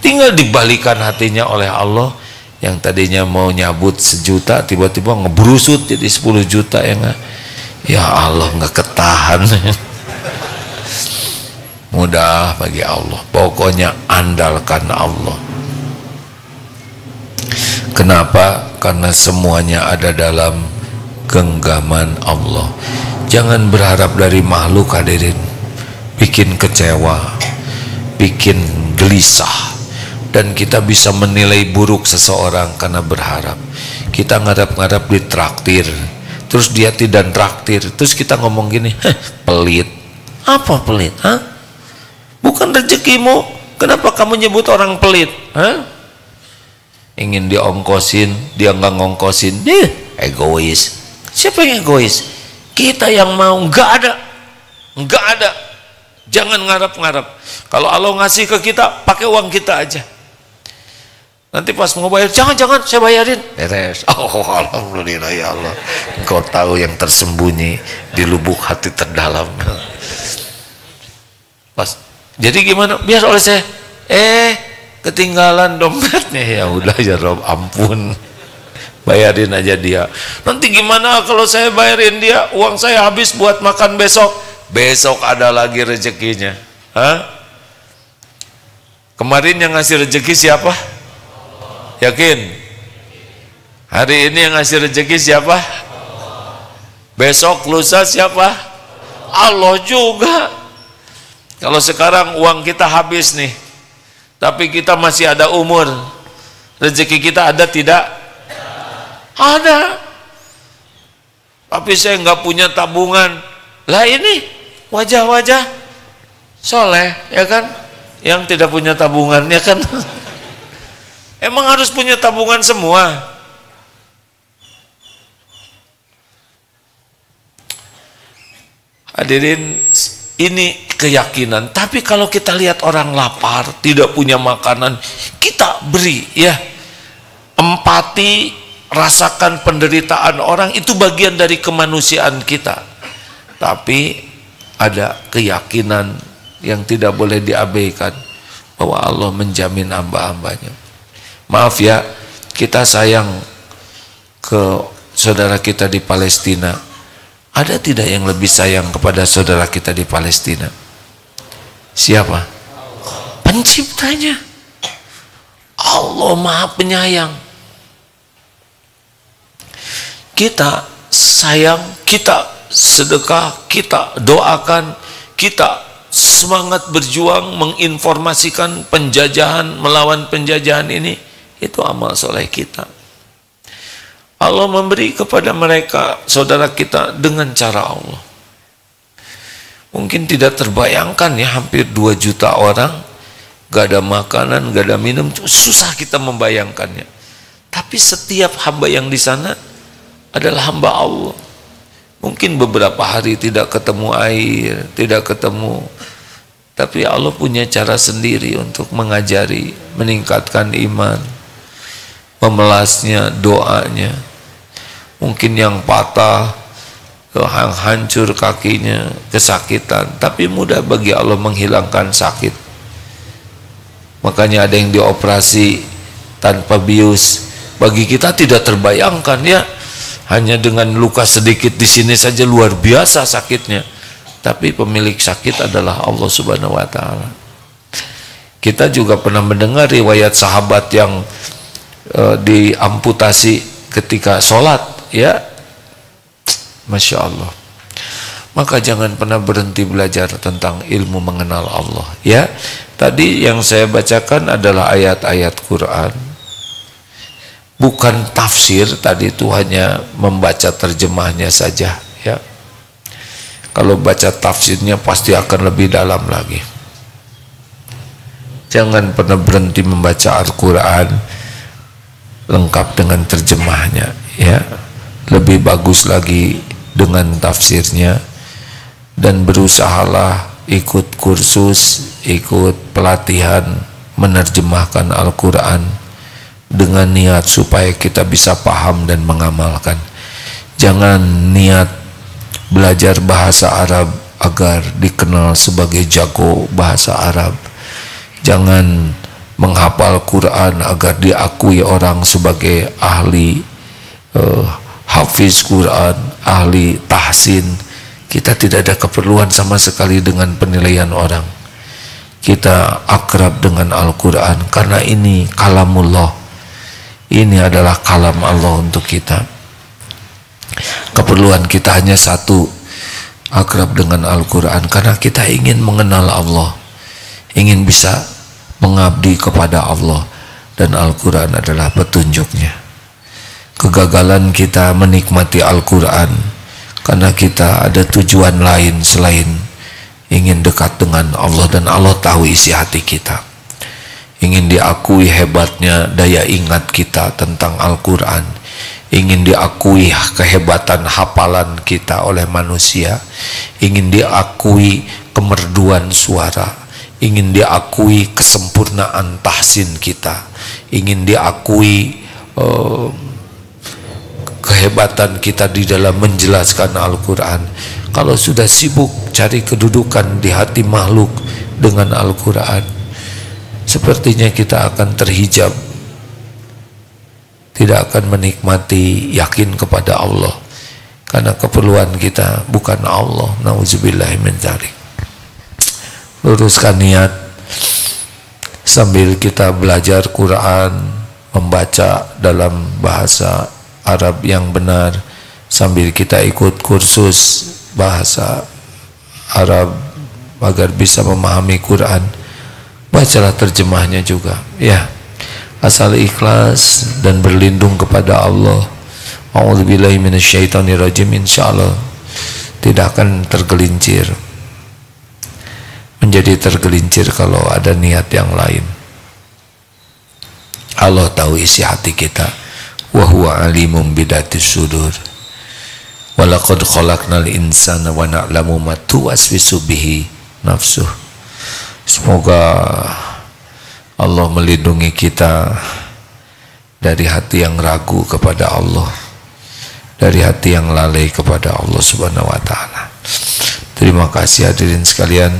Tinggal dibalikan hatinya oleh Allah. Yang tadinya mau nyabut 1 juta, tiba-tiba ngebrusut jadi 10 juta ya nggak? Ya Allah, nggak ketahan. Mudah bagi Allah. Pokoknya andalkan Allah. Kenapa? Karena semuanya ada dalam genggaman Allah. Jangan berharap dari makhluk hadirin. Bikin kecewa, bikin gelisah. Dan kita bisa menilai buruk seseorang karena berharap. Kita ngarap-ngarap ditraktir, terus dia tidak traktir, terus kita ngomong gini, pelit. Apa pelit? Hah? Bukan rezekimu, kenapa kamu nyebut orang pelit? Hah? Ingin diongkosin, dia nggak ngongkosin, egois. Siapa yang egois? Kita yang mau. Nggak ada, nggak ada. Jangan ngarap-ngarap. Kalau Allah ngasih ke kita, pakai uang kita aja. Nanti pas mau bayar, jangan saya bayarin. Beres. Oh alhamdulillah ya Allah, Engkau tahu yang tersembunyi di lubuk hati terdalam. Pas, jadi gimana? Biar oleh saya. Ketinggalan dompetnya. Ya udah ya Rob, ampun, bayarin aja dia. Nanti gimana kalau saya bayarin dia, uang saya habis buat makan besok. Besok ada lagi rezekinya. Hah? Kemarin yang ngasih rezeki siapa? Yakin? Hari ini yang ngasih rezeki siapa? Besok lusa siapa? Allah juga. Kalau sekarang uang kita habis nih, tapi kita masih ada umur, rezeki kita ada tidak? Ada. Tapi saya nggak punya tabungan. Lah ini wajah-wajah soleh, ya kan? Yang tidak punya tabungan, ya kan? Emang harus punya tabungan semua? Hadirin, ini keyakinan. Tapi kalau kita lihat orang lapar, tidak punya makanan, kita beri, ya. Empati, rasakan penderitaan orang, itu bagian dari kemanusiaan kita. Tapi ada keyakinan yang tidak boleh diabaikan, bahwa Allah menjamin hamba-hambanya. Maaf ya, kita sayang ke saudara kita di Palestina. Ada tidak yang lebih sayang kepada saudara kita di Palestina? Siapa? Penciptanya. Allah Maha Penyayang. Kita sayang, kita sedekah, kita doakan, kita semangat berjuang menginformasikan penjajahan, melawan penjajahan ini, itu amal soleh kita. Allah memberi kepada mereka, saudara kita, dengan cara Allah. Mungkin tidak terbayangkan ya, hampir 2 juta orang, gak ada makanan, gak ada minum, susah kita membayangkannya. Tapi setiap hamba yang di sana adalah hamba Allah. Mungkin beberapa hari tidak ketemu air, tidak ketemu, tapi Allah punya cara sendiri untuk mengajari, meningkatkan iman, memelasnya, doanya. Mungkin yang patah, yang hancur kakinya, kesakitan, tapi mudah bagi Allah menghilangkan sakit. Makanya ada yang dioperasi tanpa bius. Bagi kita tidak terbayangkan ya, hanya dengan luka sedikit di sini saja luar biasa sakitnya. Tapi pemilik sakit adalah Allah Subhanahu wa Ta'ala. Kita juga pernah mendengar riwayat sahabat yang diamputasi ketika sholat, ya, Masya Allah. Maka jangan pernah berhenti belajar tentang ilmu mengenal Allah, ya. Tadi yang saya bacakan adalah ayat-ayat Quran, bukan tafsir. Tadi itu hanya membaca terjemahnya saja, ya. Kalau baca tafsirnya pasti akan lebih dalam lagi. Jangan pernah berhenti membaca Al-Quran lengkap dengan terjemahnya, ya. Lebih bagus lagi dengan tafsirnya. Dan berusahalah ikut kursus, ikut pelatihan menerjemahkan Al-Quran dengan niat supaya kita bisa paham dan mengamalkan. Jangan niat belajar bahasa Arab agar dikenal sebagai jago bahasa Arab. Jangan menghafal Quran agar diakui orang sebagai ahli hafiz Quran, ahli tahsin. Kita tidak ada keperluan sama sekali dengan penilaian orang. Kita akrab dengan Al-Quran karena ini kalamullah. Ini adalah kalam Allah untuk kita. Keperluan kita hanya satu, akrab dengan Al-Quran, karena kita ingin mengenal Allah, ingin bisa mengabdi kepada Allah, dan Al-Quran adalah petunjuknya. Kegagalan kita menikmati Al-Quran karena kita ada tujuan lain selain ingin dekat dengan Allah, dan Allah tahu isi hati kita. Ingin diakui hebatnya daya ingat kita tentang Al-Quran, ingin diakui kehebatan hafalan kita oleh manusia, ingin diakui kemerduan suara, ingin diakui kesempurnaan tahsin kita, ingin diakui kehebatan kita di dalam menjelaskan Al-Quran. Kalau sudah sibuk cari kedudukan di hati makhluk dengan Al-Quran, sepertinya kita akan terhijab, tidak akan menikmati yakin kepada Allah, karena keperluan kita bukan Allah. Nauzubillahi min dzalik. Luruskan niat sambil kita belajar Quran, membaca dalam bahasa Arab yang benar, sambil kita ikut kursus bahasa Arab agar bisa memahami Quran, bacalah terjemahnya juga ya, asal ikhlas dan berlindung kepada Allah. A'udzubillahi minasyaitonirrajim, insyaallah tidak akan tergelincir, menjadi tergelincir kalau ada niat yang lain. Allah tahu isi hati kita, wa huwa alimum bidatis sudur. Walaqad khalaqnal insana wa na'lamu ma tuwaswisu bihi nafsuh. Semoga Allah melindungi kita dari hati yang ragu kepada Allah, dari hati yang lalai kepada Allah Subhanahu wa taala. Terima kasih hadirin sekalian.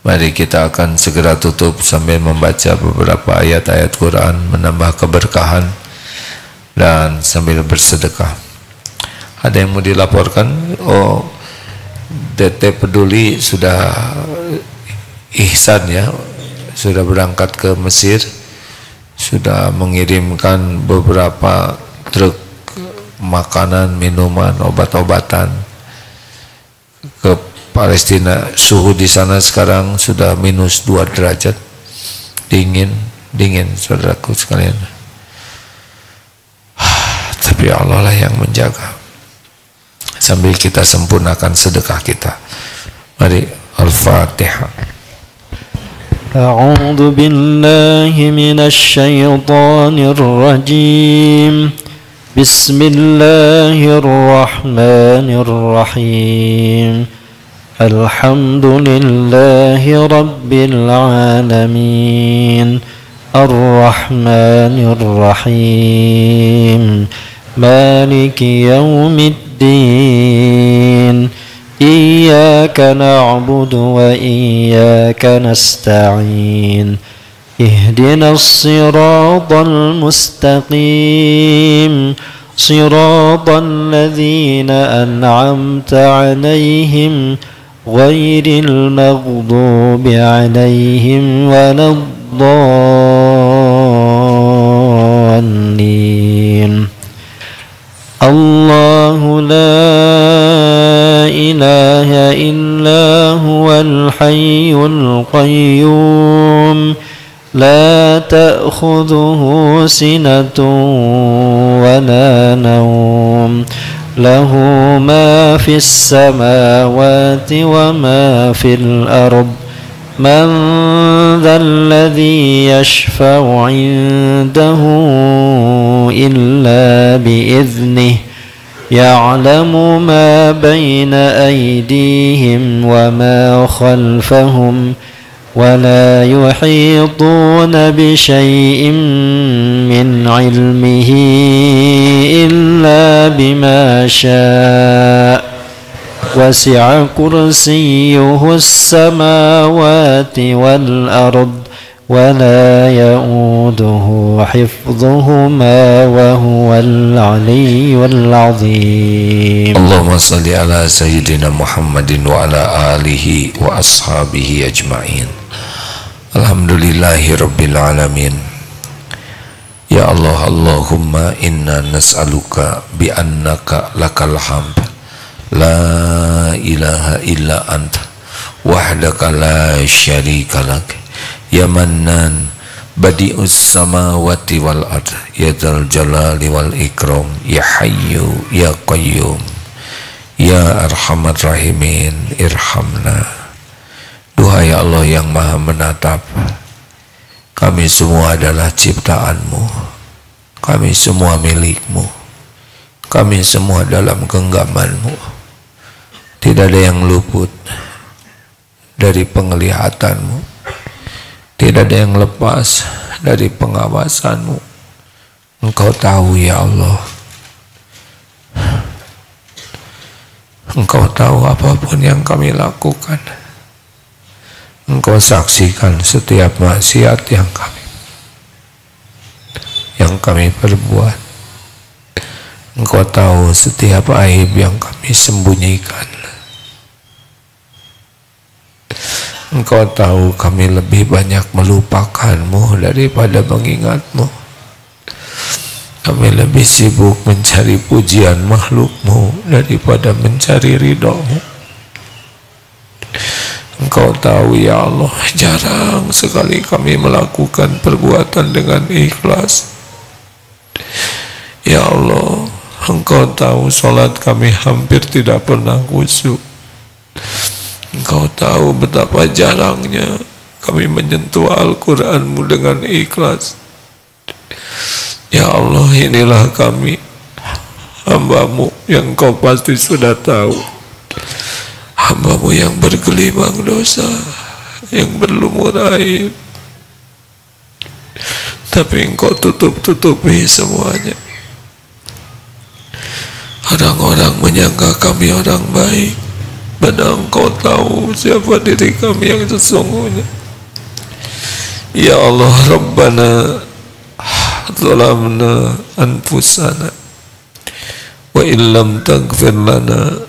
Mari kita akan segera tutup sambil membaca beberapa ayat-ayat Quran, menambah keberkahan dan sambil bersedekah. Ada yang mau dilaporkan? Oh, DT Peduli sudah ihsan ya, sudah berangkat ke Mesir, sudah mengirimkan beberapa truk makanan, minuman, obat-obatan ke Palestina. Suhu di sana sekarang sudah minus 2 derajat, dingin saudaraku sekalian. Tapi Allah lah yang menjaga. Sambil kita sempurnakan sedekah kita. Mari Al-Fatihah. A'udzu billahi minasy syaithanir rajim. Bismillahirrahmanirrahim. Alhamdulillahi rabbil alamin. Ar-Rahmanir Rahim. Maliki yaumiddin. Iyyaka na'budu wa iyyaka nasta'in. Ihdinas siratal mustaqim. Siratal ladzina an'amta 'alaihim ghairil maghdubi 'alaihim waladdallin. Allahu la ilaha illa huwal hayyul qayyum. La ta'khudhuhu sinatun wa la nawm. Lahu ma fis samawati wa ma fil ard. Man dhal ladhi yashfa'u 'indahu illa bi'idhnihi. Ya'lamu ma bayna aydihim wa ma khalfahum. ولا يحيطون بشيء من علمه إلا بما شاء وسع كرسيه السماوات والأرض ولا يؤوده حفظهما وهو العلي العظيم. اللهم صل على سيدنا محمد وعلى آله وأصحابه أجمعين. Alhamdulillahi Rabbil Alamin. Ya Allah, Allahumma inna nas'aluka bi'annaka lakal hamd la ilaha illa anta wahdaka la syarika lak ya mannan badi'us samawati wal ard ya dzal jalali wal ikram ya hayyu ya qayyum ya arhamar rahimin irhamna. Duhai Allah yang maha menatap, kami semua adalah ciptaan-Mu, kami semua milik-Mu, kami semua dalam genggaman-Mu. Tidak ada yang luput dari penglihatan-Mu, tidak ada yang lepas dari pengawasan-Mu. Engkau tahu ya Allah, Engkau tahu apapun yang kami lakukan. Engkau saksikan setiap maksiat yang kami perbuat. Engkau tahu setiap aib yang kami sembunyikan. Engkau tahu kami lebih banyak melupakan-Mu daripada mengingat-Mu. Kami lebih sibuk mencari pujian makhluk-Mu daripada mencari ridho-Mu. Engkau tahu ya Allah, jarang sekali kami melakukan perbuatan dengan ikhlas. Ya Allah, Engkau tahu sholat kami hampir tidak pernah khusyuk. Engkau tahu betapa jarangnya kami menyentuh Al-Quran-Mu dengan ikhlas. Ya Allah, inilah kami, hamba-Mu yang Engkau pasti sudah tahu. Hamba-Mu yang bergelimang dosa, yang berlumur aib, tapi Engkau tutup-tutupi semuanya. Orang-orang menyangka kami orang baik, padahal Engkau tahu siapa diri kami yang sesungguhnya. Ya Allah, Rabbana zalamna anfusana wa illam taghfir lana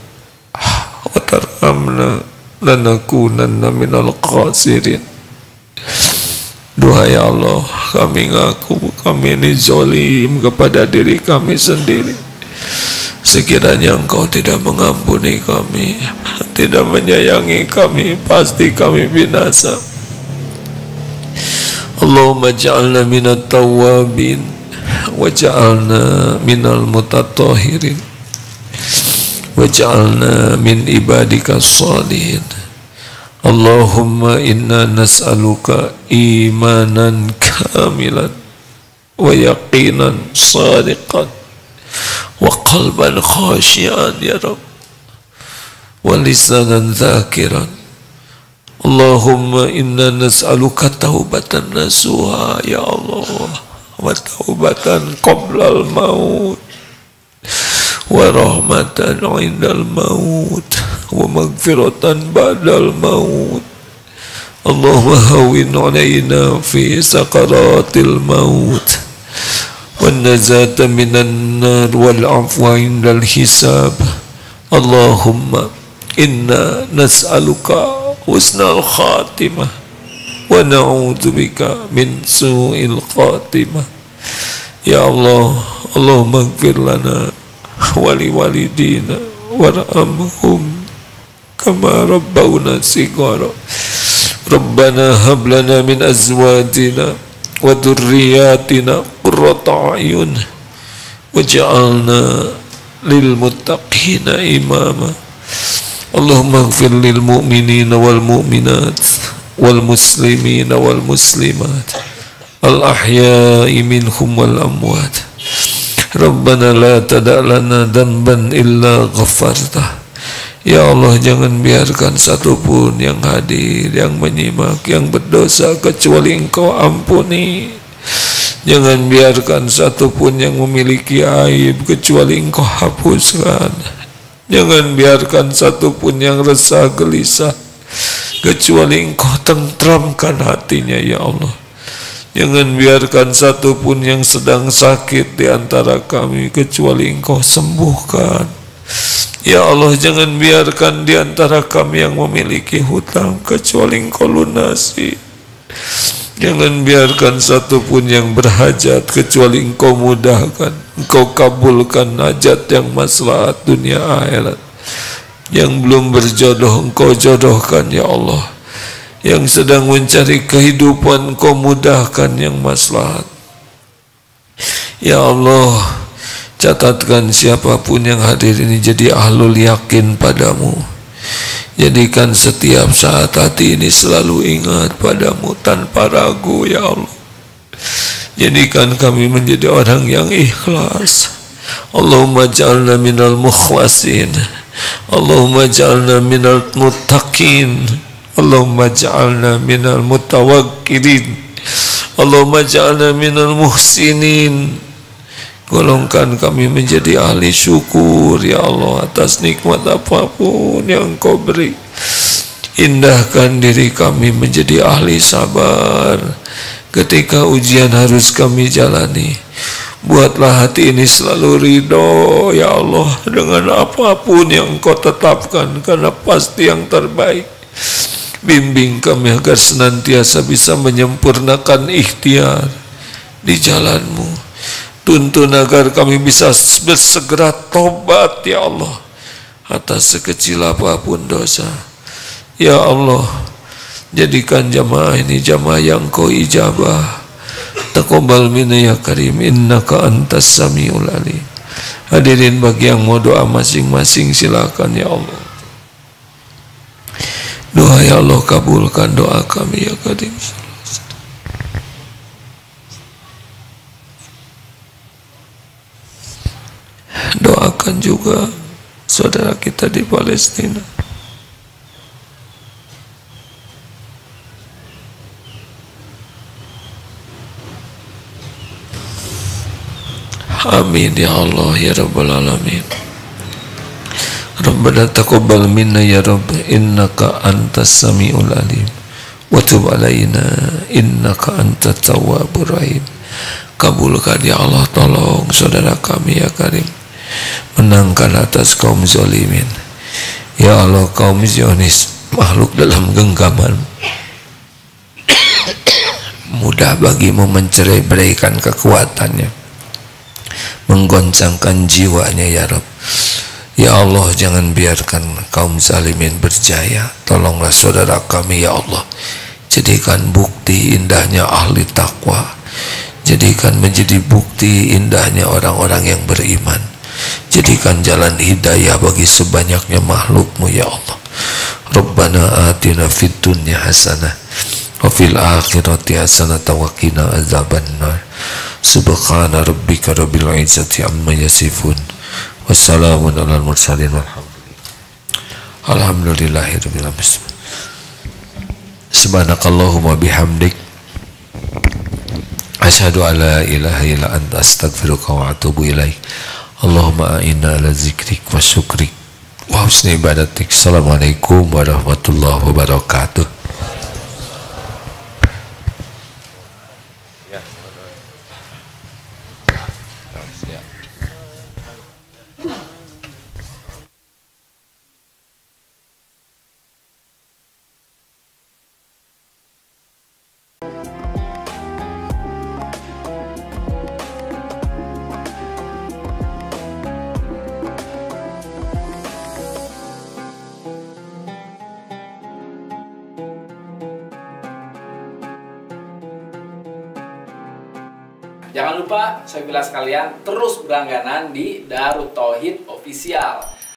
wa tarhamna lanakunanna minal khasirin. Doa ya Allah, kami ngaku kami ini zalim kepada diri kami sendiri. Sekiranya Engkau tidak mengampuni kami, tidak menyayangi kami, pasti kami binasa. Allahumma ja'alna minat tawabin wa ja'alna minal mutatahhirin wa ja'alna min ibadika salihin. Allahumma inna nas'aluka imanan kamilan wa yaqinan sadiqan wa qalban khashian ya Rabb wa lisanan zakiran. Allahumma inna nas'aluka taubatan nasuha ya Allah, wa taubatan qablal maut, wa rahmatan indal maut, wa maghfiratan ba'dal maut. Allahumma hawwin alaina fi sakaratil maut, wan najata minan nar, wal afwa indal hisab. Allahumma inna nas'aluka husnal khatimah wa na'udzubika min su'il khatimah. Ya Allah, Allahumma ighfir lana wa li walidina warhamhum kama rabbawna shighara. Rabbana hab lana min azwajina wa dhurriyyatina qurrata a'yun waj'alna lil muttaqina imama. Allahumma ighfir lil mu'minina wal mu'minat wal muslimina wal muslimat al ahya'i minhum wal amwat. Rabbana la tada' lana dhanban illa ghafartah. Ya Allah, jangan biarkan satupun yang hadir, yang menyimak, yang berdosa kecuali Engkau ampuni. Jangan biarkan satupun yang memiliki aib kecuali Engkau hapuskan. Jangan biarkan satupun yang resah gelisah kecuali Engkau tentramkan hatinya ya Allah. Jangan biarkan satupun yang sedang sakit di antara kami kecuali Engkau sembuhkan. Ya Allah, jangan biarkan di antara kami yang memiliki hutang kecuali Engkau lunasi. Jangan biarkan satupun yang berhajat kecuali Engkau mudahkan, Engkau kabulkan hajat yang maslahat dunia akhirat. Yang belum berjodoh Engkau jodohkan ya Allah. Yang sedang mencari kehidupan Engkau mudahkan yang maslahat. Ya Allah, catatkan siapapun yang hadir ini jadi ahlul yakin padamu. Jadikan setiap saat hati ini selalu ingat padamu tanpa ragu ya Allah. Jadikan kami menjadi orang yang ikhlas. Allahumma ja'alna minal mukhlasin, Allahumma ja'alna minal muttaqin, Allahumma ja'alna minal mutawakkilin, Allahumma ja'alna minal muhsinin. Golongkan kami menjadi ahli syukur ya Allah atas nikmat apapun yang Engkau beri. Indahkan diri kami menjadi ahli sabar ketika ujian harus kami jalani. Buatlah hati ini selalu ridho ya Allah dengan apapun yang Engkau tetapkan, karena pasti yang terbaik. Bimbing kami agar senantiasa bisa menyempurnakan ikhtiar di jalan-Mu. Tuntun agar kami bisa bersegera tobat ya Allah atas sekecil apapun dosa. Ya Allah, Jadikan jamaah ini jamaah yang Kau ijabah. Taqabbal minna ya karim, innaka antas samiul alim. Hadirin bagi yang mau doa masing-masing silakan ya Allah. Doa ya Allah, kabulkan doa kami ya karim. Doakan juga saudara kita di Palestina. Amin ya Allah ya Rabbal Alamin. Rabbana taqabbal minna ya Rabb, innaka antas samiul alim, wa tub alaina innaka antat tawwabur rahim. Kabulkan ya Allah, tolong saudara kami ya Karim, menangkan atas kaum zalimin. Ya Allah, kaum Zionis makhluk dalam genggaman, mudah bagimu mencerai-beraikan kekuatannya, menggoncangkan jiwanya ya Rabb. Ya Allah, jangan biarkan kaum zalimin berjaya. Tolonglah saudara kami ya Allah, jadikan bukti indahnya ahli takwa, jadikan menjadi bukti indahnya orang-orang yang beriman, jadikan jalan hidayah bagi sebanyaknya makhlukmu ya Allah. Rabbana atina fid dunya hasanah wa fil akhirati hasanah wa qina azabannar. Subhana rabbika rabbil izzati amma yasifun, wassalamun alal mursalin, alhamdulillahirabbil alamin. Subhanakallahumma bihamdik, asyhadu an la ilaha illa anta, astaghfiruka wa atubu ilaik. Allahumma a'inna ala zikrik wa syukrik wa husni ibadatik. Assalamualaikum warahmatullahi wabarakatuh. Jangan lupa, saya bilang sekalian, terus berlangganan di Darut Tauhid Official.